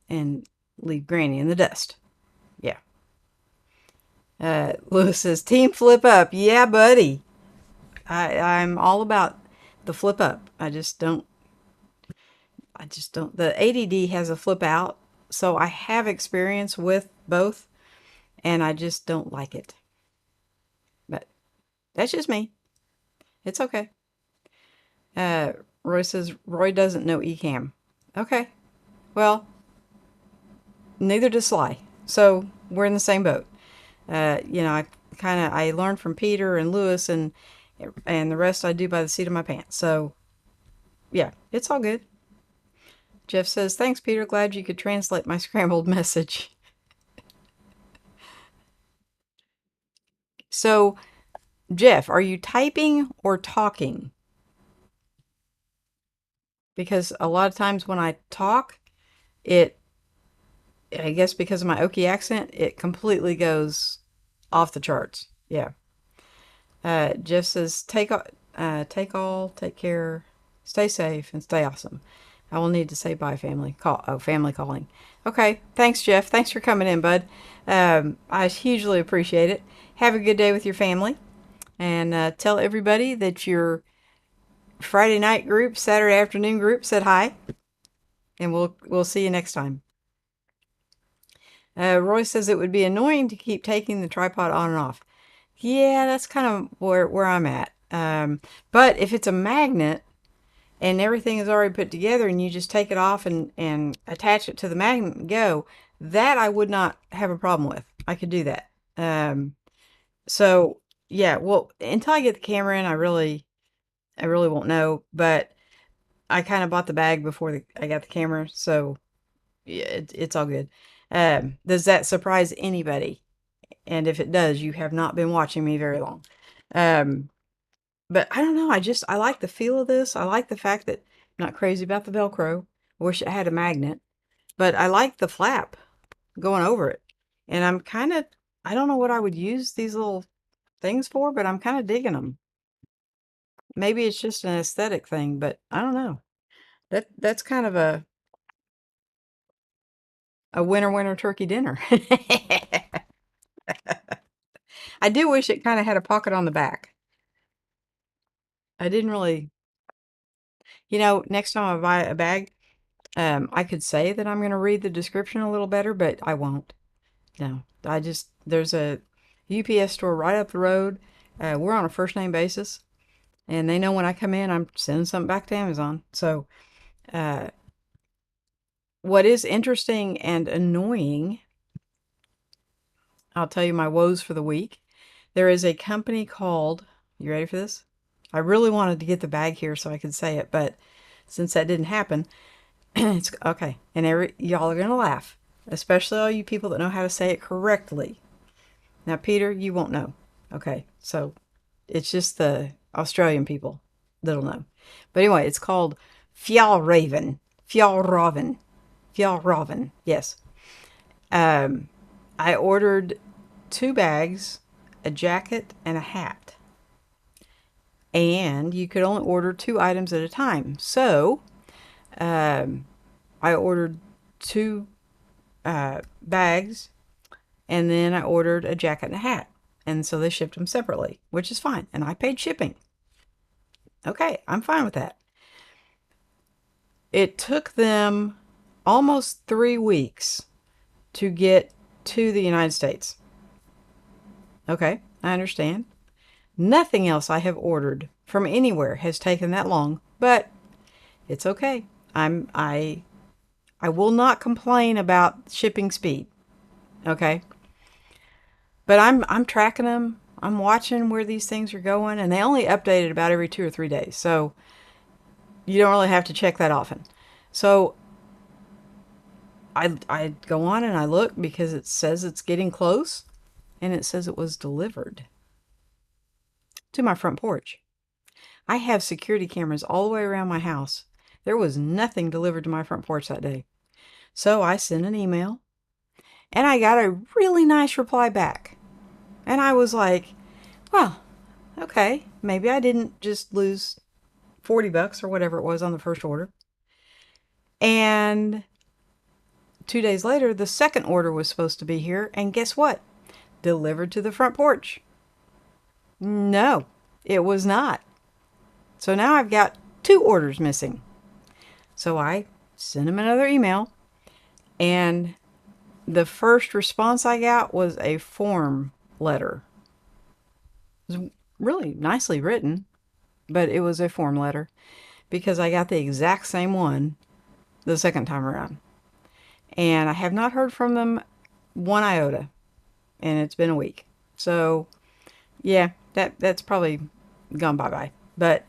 and leave Granny in the dust. Yeah. Lewis says, Team Flip Up. Yeah, buddy. I'm all about the flip up. I just don't. The ADD has a flip out, so I have experience with both, and I just don't like it. But that's just me. It's okay. Roy says, Roy doesn't know Ecamm. Okay. Well, neither does Sly. So we're in the same boat. I learned from Peter and Lewis, and the rest I do by the seat of my pants. So yeah, it's all good. Jeff says, thanks, Peter. Glad you could translate my scrambled message. So, Jeff, are you typing or talking? Because a lot of times when I talk, I guess because of my Okie accent, it completely goes off the charts. Yeah. Jeff says, take all, take care, stay safe, and stay awesome. I will need to say bye, family. Family calling. Okay. Thanks, Jeff. Thanks for coming in, bud. I hugely appreciate it. Have a good day with your family. And tell everybody that your Friday night group, Saturday afternoon group said hi. And we'll see you next time. Roy says it would be annoying to keep taking the tripod on and off. Yeah, that's kind of where I'm at. But if it's a magnet and everything is already put together and you just take it off and attach it to the magnet and go, that I would not have a problem with. I could do that. So yeah, well, until I get the camera in, I really won't know. But I kind of bought the bag before I got the camera, so yeah, it's all good. Does that surprise anybody? And if it does, you have not been watching me very long. But I don't know. I like the feel of this. I like the fact that I'm not crazy about the Velcro. I wish it had a magnet, but I like the flap going over it. And I don't know what I would use these little things for, but I'm kind of digging them. Maybe it's just an aesthetic thing, but I don't know. That's kind of a winter turkey dinner. I do wish it kind of had a pocket on the back. I didn't really, next time I buy a bag, I could say that I'm going to read the description a little better, but I won't. No, there's a UPS store right up the road. We're on a first name basis, and they know when I come in, I'm sending something back to Amazon. So, what is interesting and annoying, I'll tell you my woes for the week. There is a company called, you ready for this? I really wanted to get the bag here so I could say it, but since that didn't happen, it's okay. And y'all are going to laugh, especially all you people that know how to say it correctly. Now, Peter, you won't know. Okay, so it's just the Australian people that'll know. But anyway, it's called Fjallraven. Fjallraven. Fjallraven. Yes. Um, I ordered 2 bags, a jacket, and a hat. And you could only order 2 items at a time. So um, I ordered 2 bags, and then I ordered a jacket and a hat. And so they shipped them separately, which is fine. And I paid shipping. Okay, I'm fine with that. It took them almost 3 weeks to get to the United States. Okay, I understand. Nothing else I have ordered from anywhere has taken that long, but it's okay. I will not complain about shipping speed. Okay? But I'm tracking them. I'm watching where these things are going, and they only update it about every 2 or 3 days. So you don't really have to check that often. So I go on and I look because it says it's getting close, and it says it was delivered to my front porch. I have security cameras all the way around my house. There was nothing delivered to my front porch that day. So I sent an email, and I got a really nice reply back. And I was like, well, okay, maybe I didn't just lose $40 or whatever it was on the first order. And 2 days later, the second order was supposed to be here. And guess what? Delivered to the front porch. No, it was not. So now I've got 2 orders missing. So I sent him another email, and the first response I got was a form letter. It was really nicely written, but it was a form letter because I got the exact same one the second time around. And I have not heard from them one iota, and it's been a week. So yeah, that's probably gone bye-bye. But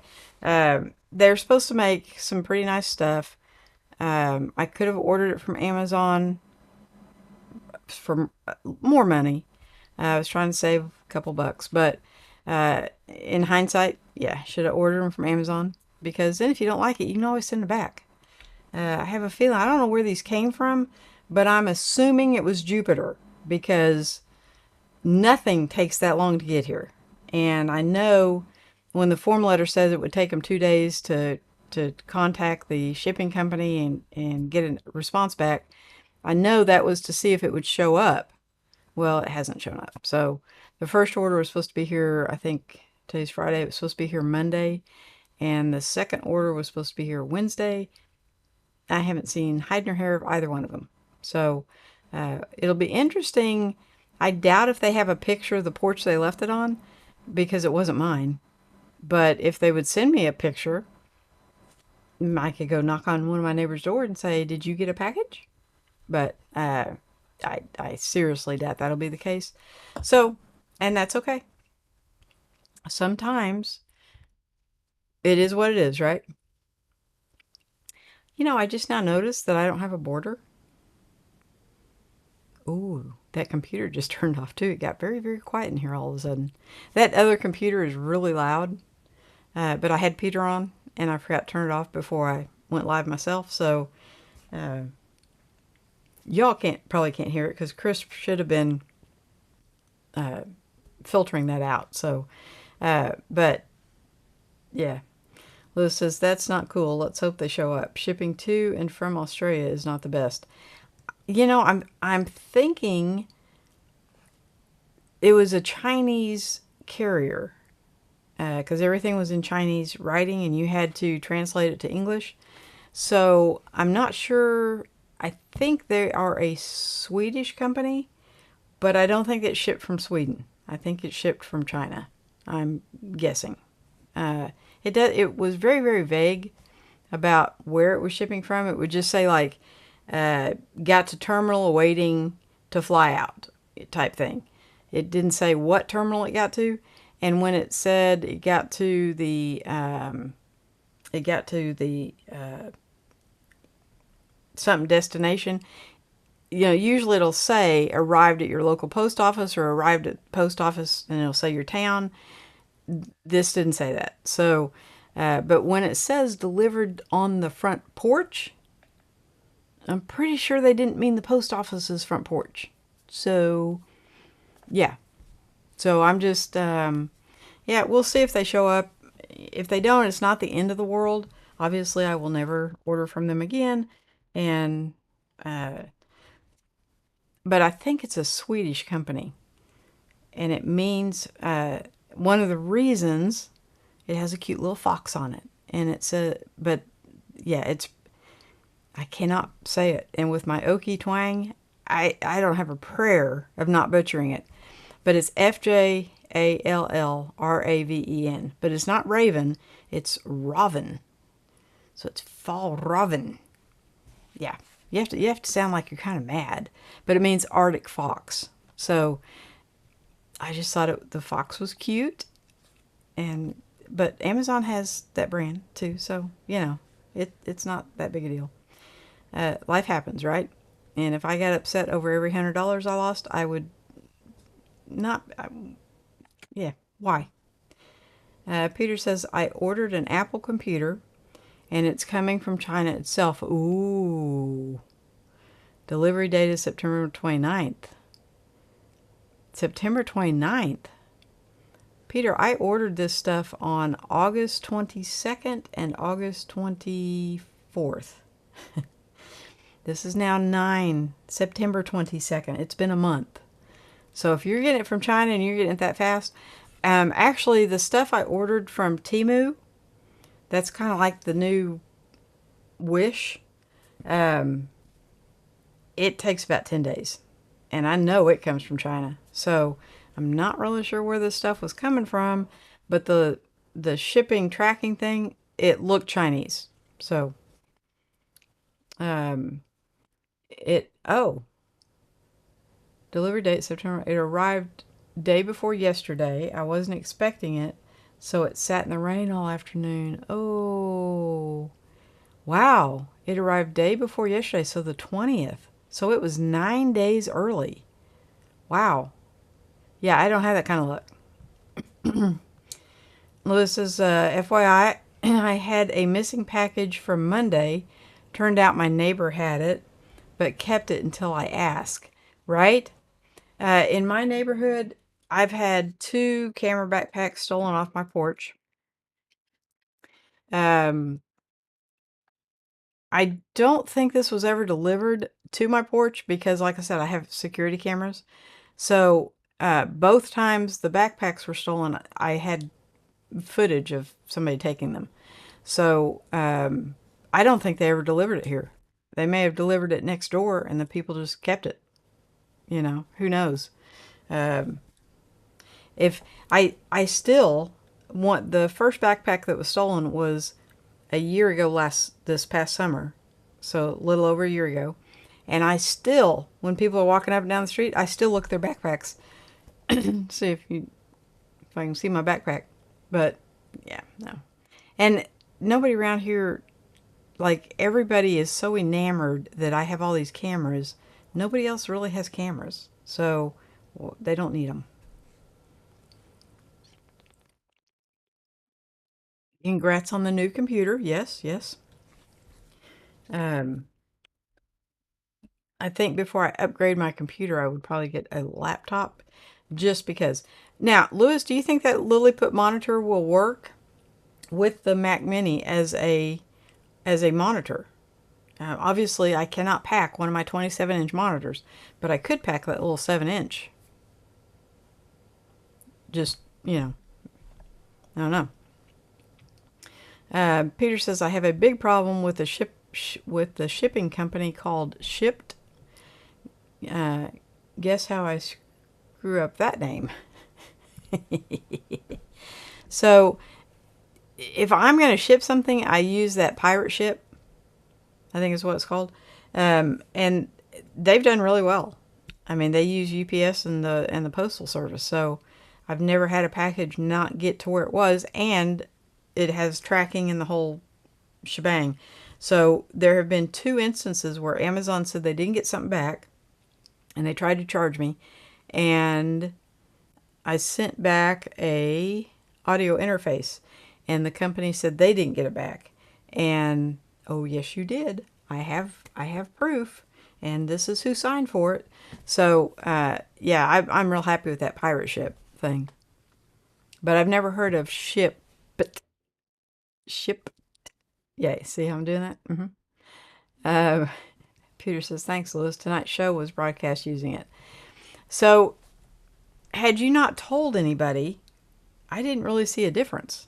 they're supposed to make some pretty nice stuff. I could have ordered it from Amazon for more money. I was trying to save a couple bucks, but in hindsight, yeah, should have ordered them from Amazon, because then if you don't like it, you can always send it back. I have a feeling, I don't know where these came from, but I'm assuming it was Jupiter, because nothing takes that long to get here. And I know when the form letter says it would take them 2 days to contact the shipping company and get a response back, I know that was to see if it would show up. Well, it hasn't shown up. So the first order was supposed to be here, I think today's Friday. It was supposed to be here Monday. And the second order was supposed to be here Wednesday. I haven't seen hide nor hair of either one of them. So it'll be interesting. I doubt if they have a picture of the porch they left it on, because it wasn't mine. But if they would send me a picture, I could go knock on one of my neighbor's door and say, did you get a package? But I seriously doubt that'll be the case. So, and that's okay. Sometimes it is what it is, right? You know, I just now noticed that I don't have a border. Ooh, that computer just turned off too. It got very, very quiet in here all of a sudden. That other computer is really loud, but I had Peter on, and I forgot to turn it off before I went live myself. So y'all probably can't hear it, because Chris should have been filtering that out. So, but yeah. Lewis says, that's not cool. Let's hope they show up. Shipping to and from Australia is not the best. You know, I'm thinking it was a Chinese carrier, because everything was in Chinese writing and you had to translate it to English. So I'm not sure. I think they are a Swedish company, but I don't think it shipped from Sweden. I think it shipped from China. I'm guessing. It was very, very vague about where it was shipping from. It would just say like, got to terminal awaiting to fly out type thing. It didn't say what terminal it got to. And when it said it got to the something destination, usually it'll say arrived at your local post office or arrived at the post office, and it'll say your town. This didn't say that. So, but when it says delivered on the front porch, I'm pretty sure they didn't mean the post office's front porch. So, yeah. So I'm just, yeah, we'll see if they show up. If they don't, it's not the end of the world. Obviously, I will never order from them again. And, but I think it's a Swedish company. And it means, one of the reasons it has a cute little fox on it. And it's but yeah, I cannot say it. And with my Okie twang, I don't have a prayer of not butchering it. But it's Fjallraven. But it's not Raven, it's Raven. So it's Fjallraven. Yeah. You have to sound like you're kind of mad. But it means Arctic fox. So I just thought the fox was cute. But Amazon has that brand too, so it's not that big a deal. Life happens, right? And if I got upset over every $100 I lost, I would not. Yeah, why? Peter says I ordered an Apple computer, and it's coming from China itself. Ooh, delivery date is September 29th. September 29th. Peter, I ordered this stuff on August 22nd and August 24th. This is now September 22nd. It's been a month. So if you're getting it from China and you're getting it that fast, actually the stuff I ordered from Temu, that's kind of like the new Wish. It takes about 10 days. And I know it comes from China. So I'm not really sure where this stuff was coming from, but the shipping tracking thing, it looked Chinese. So, delivery date September. It arrived day before yesterday. I wasn't expecting it, so it sat in the rain all afternoon. Oh, wow. It arrived day before yesterday, so the 20th. So it was 9 days early. Wow. Yeah, I don't have that kind of luck. Lewis says, FYI, I had a missing package from Monday. Turned out my neighbor had it, but kept it until I asked. Right? In my neighborhood, I've had 2 camera backpacks stolen off my porch. I don't think this was ever delivered to my porch because, like I said, I have security cameras. So both times the backpacks were stolen, I had footage of somebody taking them. So I don't think they ever delivered it here. They may have delivered it next door and the people just kept it. Who knows? If I still want the first backpack that was stolen was a year ago this past summer. So a little over a year ago. And I still, when people are walking up and down the street, I still look at their backpacks. See if I can see my backpack. But yeah, no. And nobody around here, like everybody is so enamored that I have all these cameras. Nobody else really has cameras. So they don't need them. Congrats on the new computer. Yes, yes. Um, I think before I upgrade my computer, I would probably get a laptop just because. Now, Lewis, do you think that Lilliput monitor will work with the Mac Mini as a monitor? Obviously, I cannot pack one of my 27-inch monitors, but I could pack that little 7-inch. Just, I don't know. Peter says, I have a big problem with the shipping company called Shipped. Guess how I screw up that name? So, if I'm going to ship something, I use that pirate ship. I think is what it's called. And they've done really well. I mean, they use UPS and the postal service. So, I've never had a package not get to where it was, and it has tracking and the whole shebang. So there have been 2 instances where Amazon said they didn't get something back, and they tried to charge me, and I sent back a audio interface, and the company said they didn't get it back. And oh yes, you did. I have proof, and this is who signed for it. So yeah, I'm real happy with that pirate ship thing. But I've never heard of ship. Yeah, see how I'm doing that? Uh, Peter says, thanks, Lewis. Tonight's show was broadcast using it. So, had you not told anybody, I didn't really see a difference.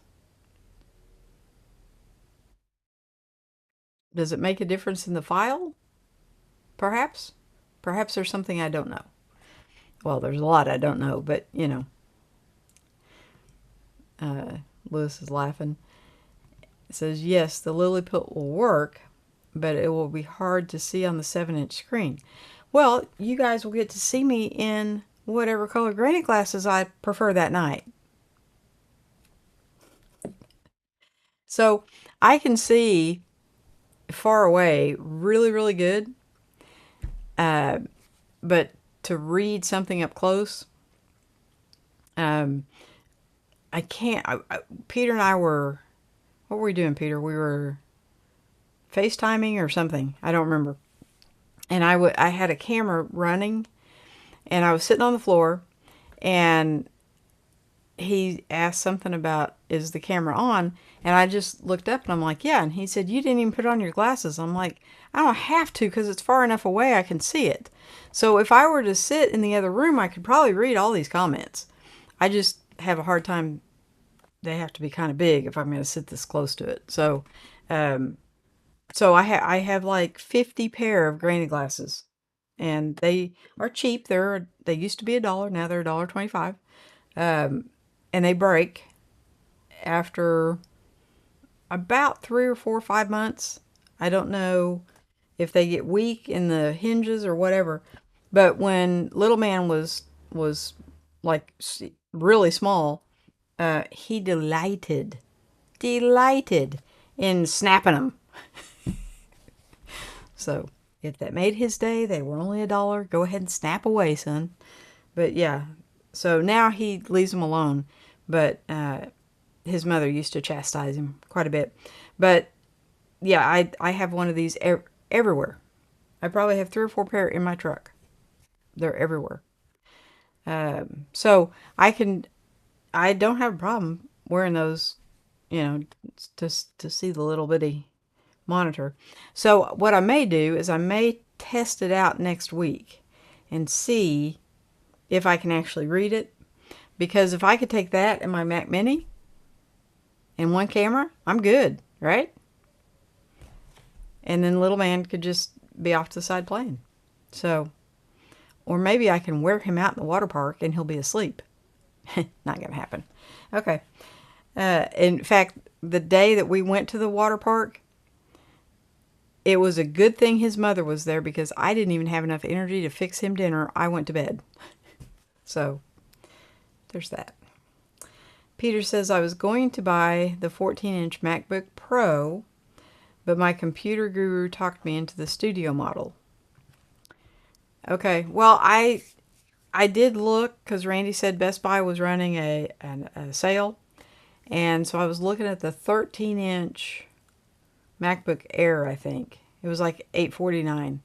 Does it make a difference in the file? Perhaps? Perhaps there's something I don't know. Well, there's a lot I don't know, but you know, Lewis is laughing. It says, yes, the Lilliput will work, but it will be hard to see on the 7-inch screen. Well, you guys will get to see me in whatever color granny glasses I prefer that night. So I can see far away really, really good. But to read something up close, I can't. Peter and I were, what were we doing, Peter? We were FaceTiming or something. I don't remember. And I had a camera running, and I was sitting on the floor, and he asked something about, is the camera on? And I just looked up and I'm like, yeah. And he said, you didn't even put on your glasses. I'm like, I don't have to because it's far enough away I can see it. So if I were to sit in the other room, I could probably read all these comments. I just have a hard time. They have to be kind of big if I'm going to sit this close to it. So, I have like 50 pair of granny glasses, and they are cheap. They used to be $1. Now they're $1.25. And they break after about 3 or 4 or 5 months. I don't know if they get weak in the hinges or whatever. But when little man was like really small, he delighted in snapping them. So if that made his day, they were only $1. Go ahead and snap away, son. But yeah, so now he leaves them alone. But his mother used to chastise him quite a bit. But yeah, I have one of these everywhere. I probably have 3 or 4 pair in my truck. They're everywhere. So I don't have a problem wearing those, you know, to see the little bitty monitor. So what I may do is I may test it out next week and see if I can actually read it. Because if I could take that and my Mac Mini and one camera, I'm good, right? And then little man could just be off to the side playing. So, or maybe I can wear him out in the water park and he'll be asleep. Not going to happen. Okay. In fact, the day that we went to the water park, it was a good thing his mother was there because I didn't even have enough energy to fix him dinner. I went to bed. So, there's that. Peter says, I was going to buy the 14-inch MacBook Pro, but my computer guru talked me into the studio model. Okay, well, I did look because Randy said Best Buy was running a sale. And so I was looking at the 13-inch MacBook Air, I think. It was like $849.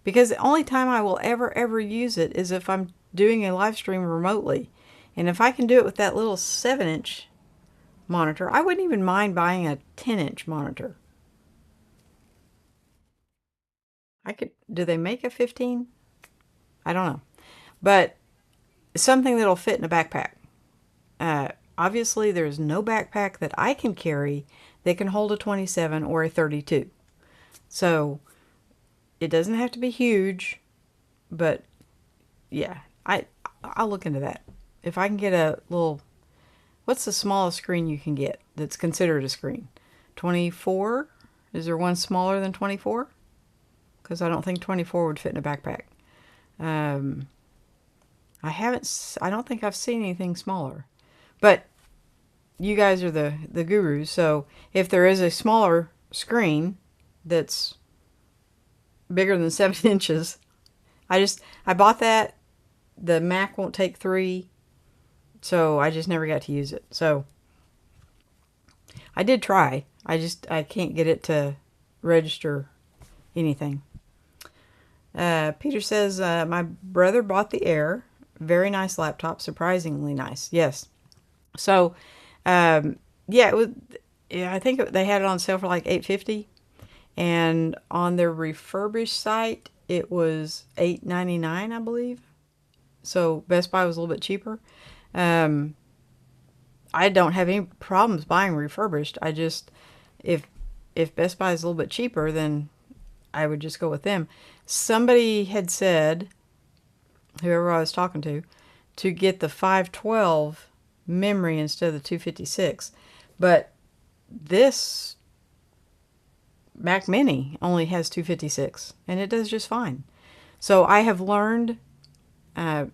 Because the only time I will ever use it is if I'm doing a live stream remotely. And if I can do it with that little 7-inch monitor, I wouldn't even mind buying a 10-inch monitor. Do they make a 15? I don't know. But something that'll fit in a backpack. Obviously, there's no backpack that I can carry that can hold a 27 or a 32. So, it doesn't have to be huge, but yeah, I'll look into that. If I can get a little, what's the smallest screen you can get that's considered a screen? 24? Is there one smaller than 24? Because I don't think 24 would fit in a backpack. I don't think I've seen anything smaller. But you guys are the gurus, so if there is a smaller screen that's bigger than 7 inches, I bought that. The Mac won't take 3, so I just never got to use it. So I did try. I can't get it to register anything. Peter says, my brother bought the Air. Very nice laptop, surprisingly nice. Yes. So, yeah, it was. Yeah, I think they had it on sale for like 850, and on their refurbished site it was 899, I believe. So Best Buy was a little bit cheaper. Um, I don't have any problems buying refurbished. I just if if Best Buy is a little bit cheaper, then I would just go with them. Somebody had said, whoever I was talking to get the 512 memory instead of the 256. But this Mac Mini only has 256 and it does just fine. So I have learned, uh,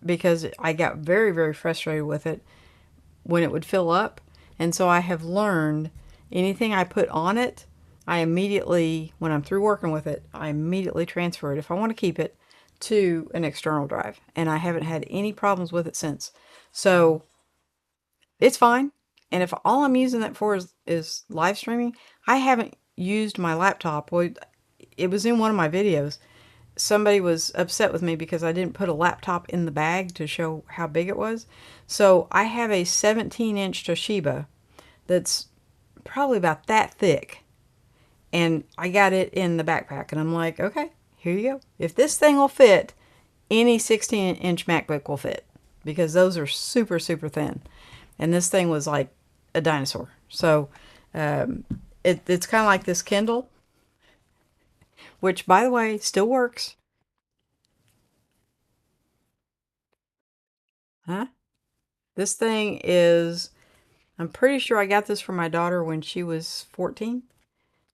because I got very, very frustrated with it when it would fill up. And so I have learned anything I put on it, I immediately, when I'm through working with it, I immediately transfer it, if I want to keep it, to an external drive. And I haven't had any problems with it since. So it's fine. And if all I'm using that for is live streaming, I haven't used my laptop. Well, it was in one of my videos. Somebody was upset with me because I didn't put a laptop in the bag to show how big it was. So I have a 17-inch Toshiba that's probably about that thick. And I got it in the backpack. And I'm like, okay, here you go. If this thing will fit, any 16-inch MacBook will fit. Because those are super, super thin. And this thing was like a dinosaur. So it's kind of like this Kindle, which, by the way, still works. Huh? This thing is, I'm pretty sure I got this for my daughter when she was 14.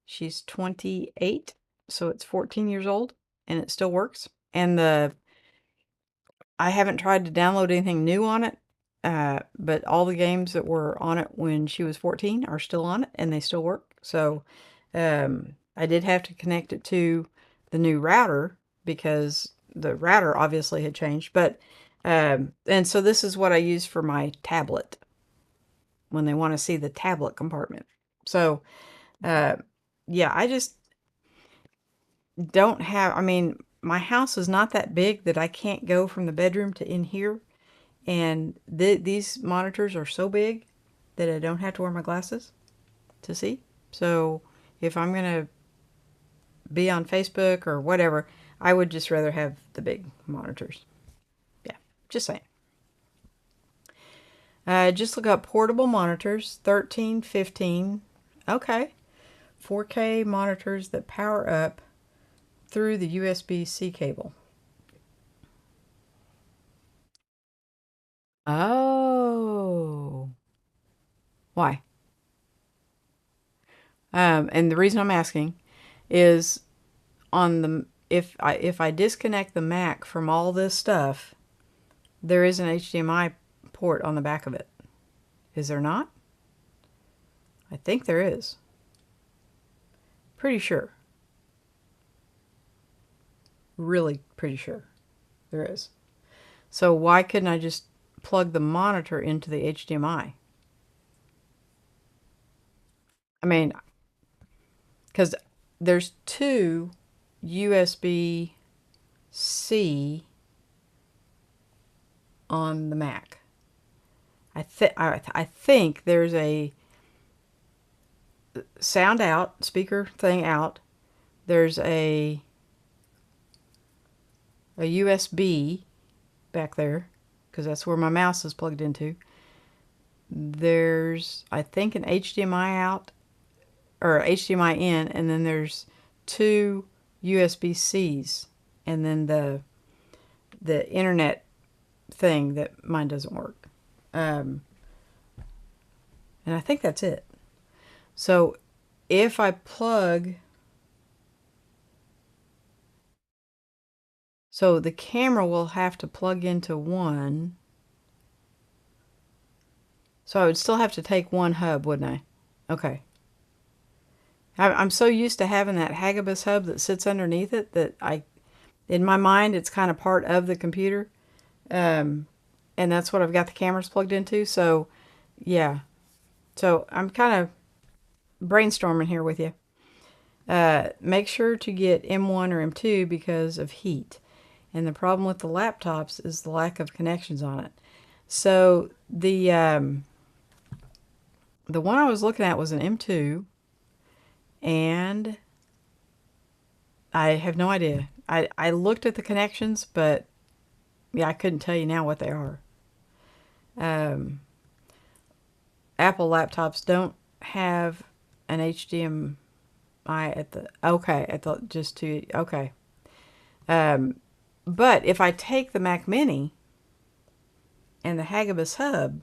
She's 28, so it's 14 years old, and it still works. And I haven't tried to download anything new on it, but all the games that were on it when she was 14 are still on it, and they still work. So I did have to connect it to the new router because the router obviously had changed. But and so this is what I use for my tablet when they want to see the tablet compartment. So uh, yeah, I just don't have, I mean, my house is not that big that I can't go from the bedroom to in here. And these monitors are so big that I don't have to wear my glasses to see. So if I'm going to be on Facebook or whatever, I would just rather have the big monitors. Yeah, just saying. Just look up portable monitors, 13, 15. Okay. 4K monitors that power up through the USB-C cable. Oh. Why? And the reason I'm asking is on the if I disconnect the Mac from all this stuff, there is an HDMI port on the back of it. Is there not? I think there is. Pretty sure. Really pretty sure there is. So why couldn't I just plug the monitor into the HDMI? I mean, because there's two USB-C on the Mac. I think there's a sound out, speaker thing out. There's a USB back there, because that's where my mouse is plugged into. There's, I think, an HDMI out, or HDMI in, and then there's two USB-Cs, and then the internet thing that mine doesn't work. And I think that's it. So if I plug, so the camera will have to plug into one. So I would still have to take one hub, wouldn't I? Okay. I'm so used to having that Hagibus hub that sits underneath it that In my mind, it's kind of part of the computer. Um, and that's what I've got the cameras plugged into. So, yeah. So I'm kind of brainstorming here with you. Make sure to get M1 or M2 because of heat. And the problem with the laptops is the lack of connections on it. So the one I was looking at was an M2, and I have no idea. I looked at the connections, but yeah, I couldn't tell you now what they are. Um, Apple laptops don't have an HDMI at the okay at the just to okay. Um, but if I take the Mac Mini and the Hagibis hub,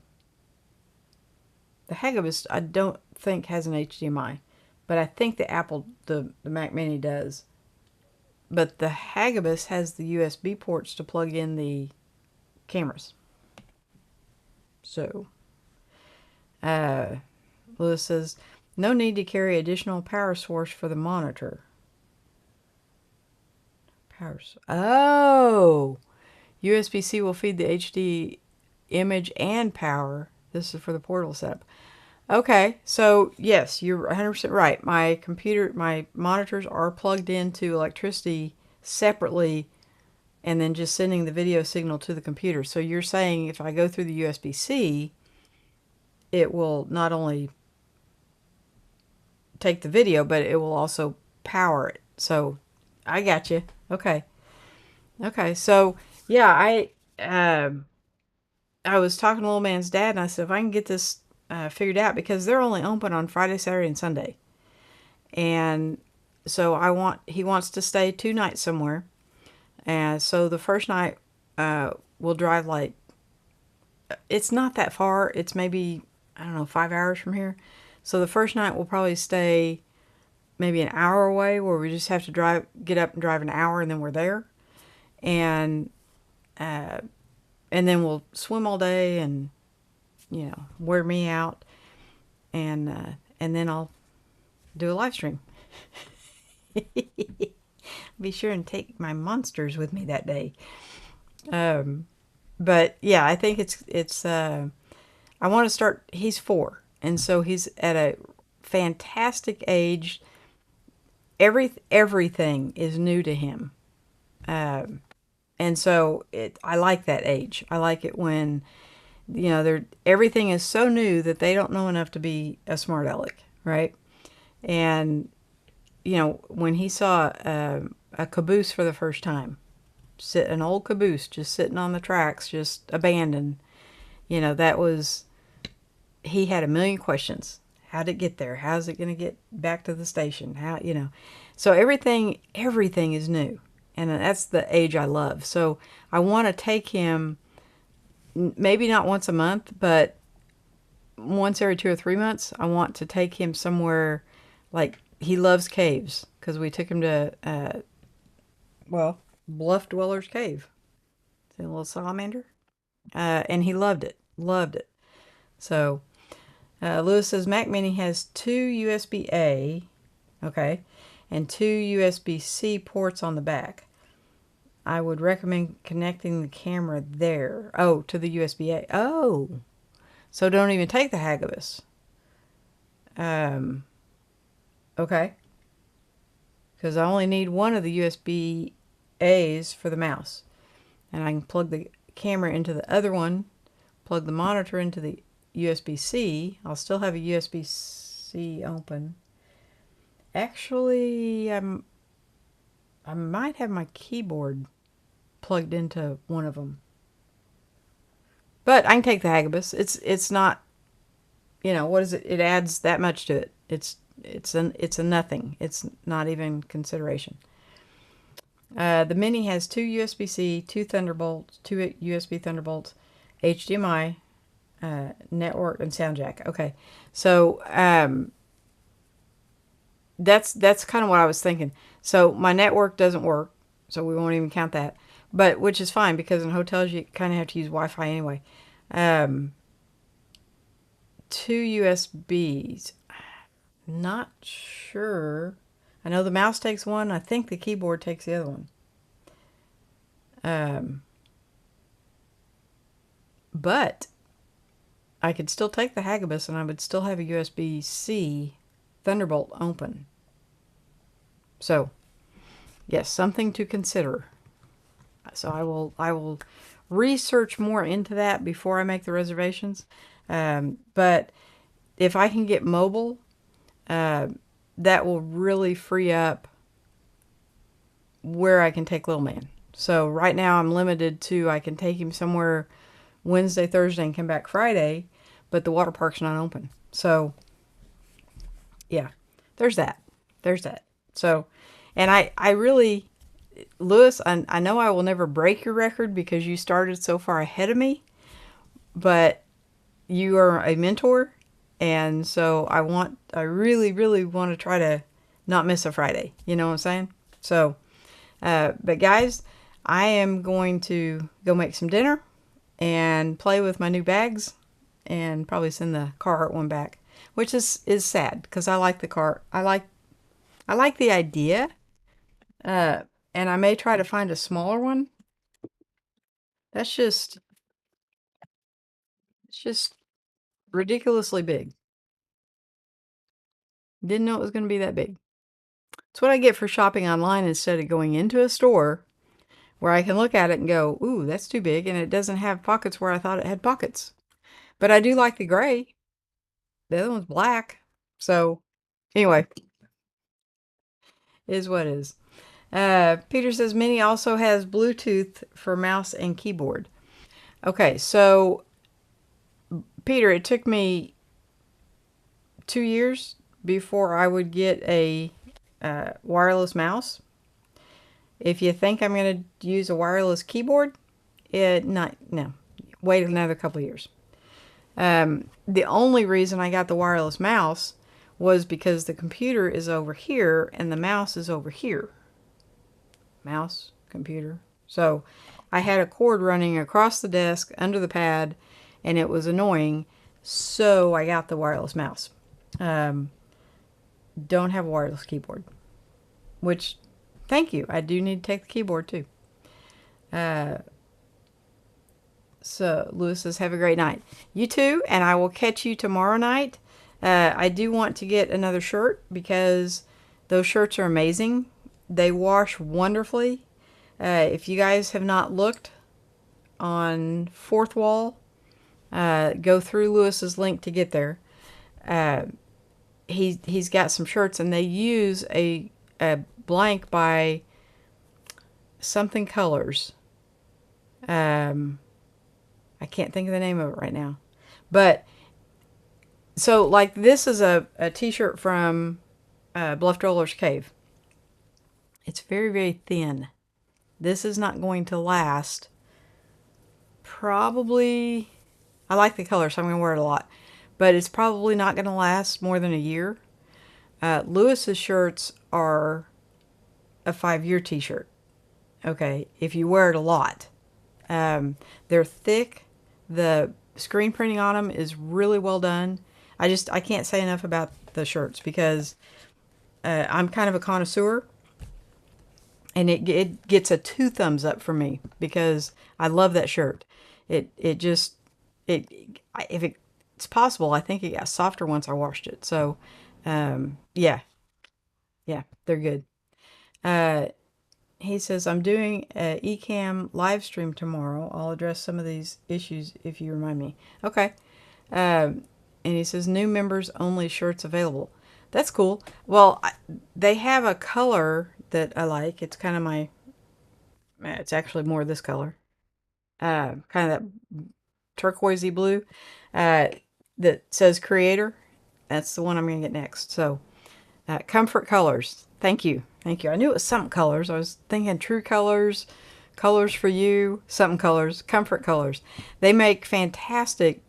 the Hagibis I don't think has an HDMI, but I think the Mac Mini does. But the Hagibis has the USB ports to plug in the cameras. So, uh, Lewis says, no need to carry additional power source for the monitor. Oh, USB-C will feed the HD image and power. This is for the portable setup. Okay, so yes, you're 100% right. My monitors are plugged into electricity separately and then just sending the video signal to the computer. So you're saying if I go through the USB-C, it will not only take the video, but it will also power it. So I got you. Okay. Okay. So yeah, I was talking to little man's dad, and I said if I can get this figured out because they're only open on Friday, Saturday, and Sunday, and so he wants to stay 2 nights somewhere, and so the first night we'll drive like it's not that far. It's maybe I don't know 5 hours from here. So the first night we'll probably stay maybe an hour away where we just have to get up and drive an hour and then we're there. And uh, and then we'll swim all day and wear me out and then I'll do a live stream. Be sure and take my monsters with me that day. Um, but yeah, I think it's I want to start. He's 4, and so he's at a fantastic age. Everything is new to him. Um, and so I like that age. I like it when everything is so new that they don't know enough to be a smart aleck, right? And when he saw a caboose for the first time, an old caboose just sitting on the tracks, just abandoned, that was he had a million questions. How did it get there? How's it going to get back to the station? So everything is new. And that's the age I love. So I want to take him maybe not once a month, but once every 2 or 3 months. I want to take him somewhere like he loves caves because we took him to, Bluff Dweller's Cave. See a little salamander? And he loved it. Loved it. So Lewis says Mac Mini has 2 USB-A, okay, and 2 USB-C ports on the back. I would recommend connecting the camera there. Oh, to the USB-A. Oh, so don't even take the Hagibis. Okay. Because I only need one of the USB-As for the mouse. And I can plug the camera into the other one, plug the monitor into the USB-C. I'll still have a USB-C open. Actually, I might have my keyboard plugged into one of them. But I can take the Hagibis. It's not, what is it? It adds that much to it. It's a nothing. It's not even consideration. The Mini has 2 USB-C, 2 Thunderbolts, 2 USB Thunderbolts, HDMI, network, and sound jack. Okay, so that's kind of what I was thinking. So my network doesn't work, so we won't even count that. But which is fine because in hotels you kind of have to use Wi-Fi anyway. 2 USBs. Not sure. I know the mouse takes one. I think the keyboard takes the other one. Um, but I could still take the Hagibis and I would still have a USB-C Thunderbolt open. So, yes, something to consider. So I will research more into that before I make the reservations. But if I can get mobile, uh, that will really free up where I can take little man. So right now I'm limited to I can take him somewhere Wednesday, Thursday, and come back Friday, but the water park's not open. So yeah, there's that. There's that. So, and I really, Lewis, I know I will never break your record because you started so far ahead of me, but you are a mentor, and so I really, really want to try to not miss a Friday. You know what I'm saying? So, but guys, I am going to go make some dinner and play with my new bags and probably send the Carhartt one back, which is sad because I like the car. I like the idea, uh, and I may try to find a smaller one. That's just it's just ridiculously big. Didn't know it was going to be that big. It's what I get for shopping online instead of going into a store where I can look at it and go, "Ooh, that's too big," and it doesn't have pockets where I thought it had pockets. But I do like the gray. The other one's black. So anyway, is what is. Peter says Mini also has Bluetooth for mouse and keyboard. Okay, so Peter, it took me 2 years before I would get a wireless mouse. If you think I'm going to use a wireless keyboard, not no. Wait another couple of years. The only reason I got the wireless mouse was because the computer is over here and the mouse is over here. Mouse, computer. So I had a cord running across the desk under the pad and it was annoying. So I got the wireless mouse. Um, don't have a wireless keyboard, which, thank you. I do need to take the keyboard too. Uh, so Lewis says, have a great night. You too, and I will catch you tomorrow night. I do want to get another shirt because those shirts are amazing. They wash wonderfully. If you guys have not looked on Fourth Wall, go through Lewis's link to get there. Uh, he's got some shirts, and they use a blank by something colors. I can't think of the name of it right now, but so like this is a t-shirt from Bluff Dweller's Cave. It's very, very thin. This is not going to last. Probably, I like the color, so I'm going to wear it a lot. But it's probably not going to last more than a year. Lewis's shirts are a 5-year t-shirt. Okay, if you wear it a lot. They're thick. The screen printing on them is really well done. I can't say enough about the shirts because I'm kind of a connoisseur. And it gets a 2 thumbs up from me because I love that shirt. It just it if it's possible, I think it got softer once I washed it. So, yeah, they're good. Uh, he says I'm doing a Ecamm live stream tomorrow. I'll address some of these issues if you remind me. Okay. And he says new members only shirts available. That's cool. Well, they have a color that I like. It's kind of my. It's actually more this color. Kind of that turquoisey blue. Uh, that says creator. That's the one I'm gonna get next. So, comfort colors. Thank you. Thank you. I knew it was something colors. I was thinking true colors, colors for you, something colors, comfort colors. They make fantastic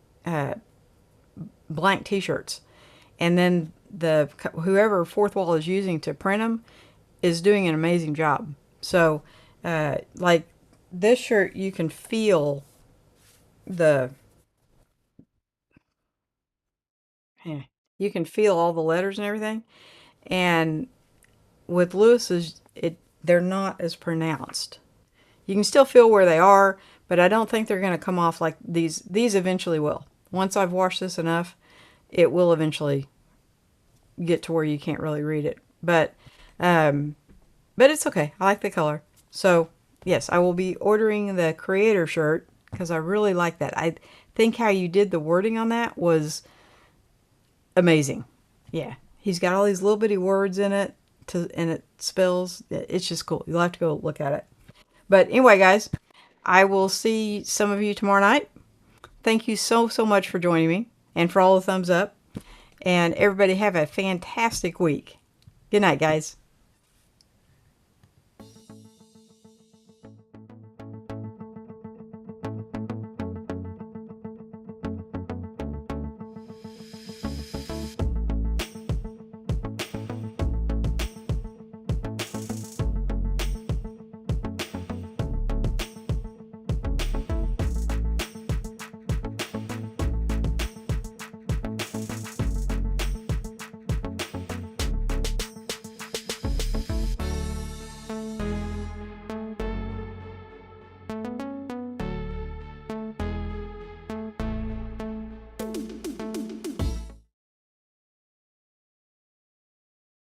blank t-shirts. And then whoever Fourth Wall is using to print them is doing an amazing job. So, like this shirt, you can feel the, you can feel all the letters and everything. And with Lewis's, they're not as pronounced. You can still feel where they are, but I don't think they're going to come off like these. These eventually will. Once I've washed this enough, it will eventually get to where you can't really read it. But it's okay. I like the color. So, yes, I will be ordering the Creator shirt because I really like that. I think how you did the wording on that was amazing. Yeah. He's got all these little bitty words in it and it spells. It's just cool. You'll have to go look at it. But anyway, guys, I will see some of you tomorrow night. Thank you so, so much for joining me and for all the thumbs up. And everybody have a fantastic week. Good night, guys.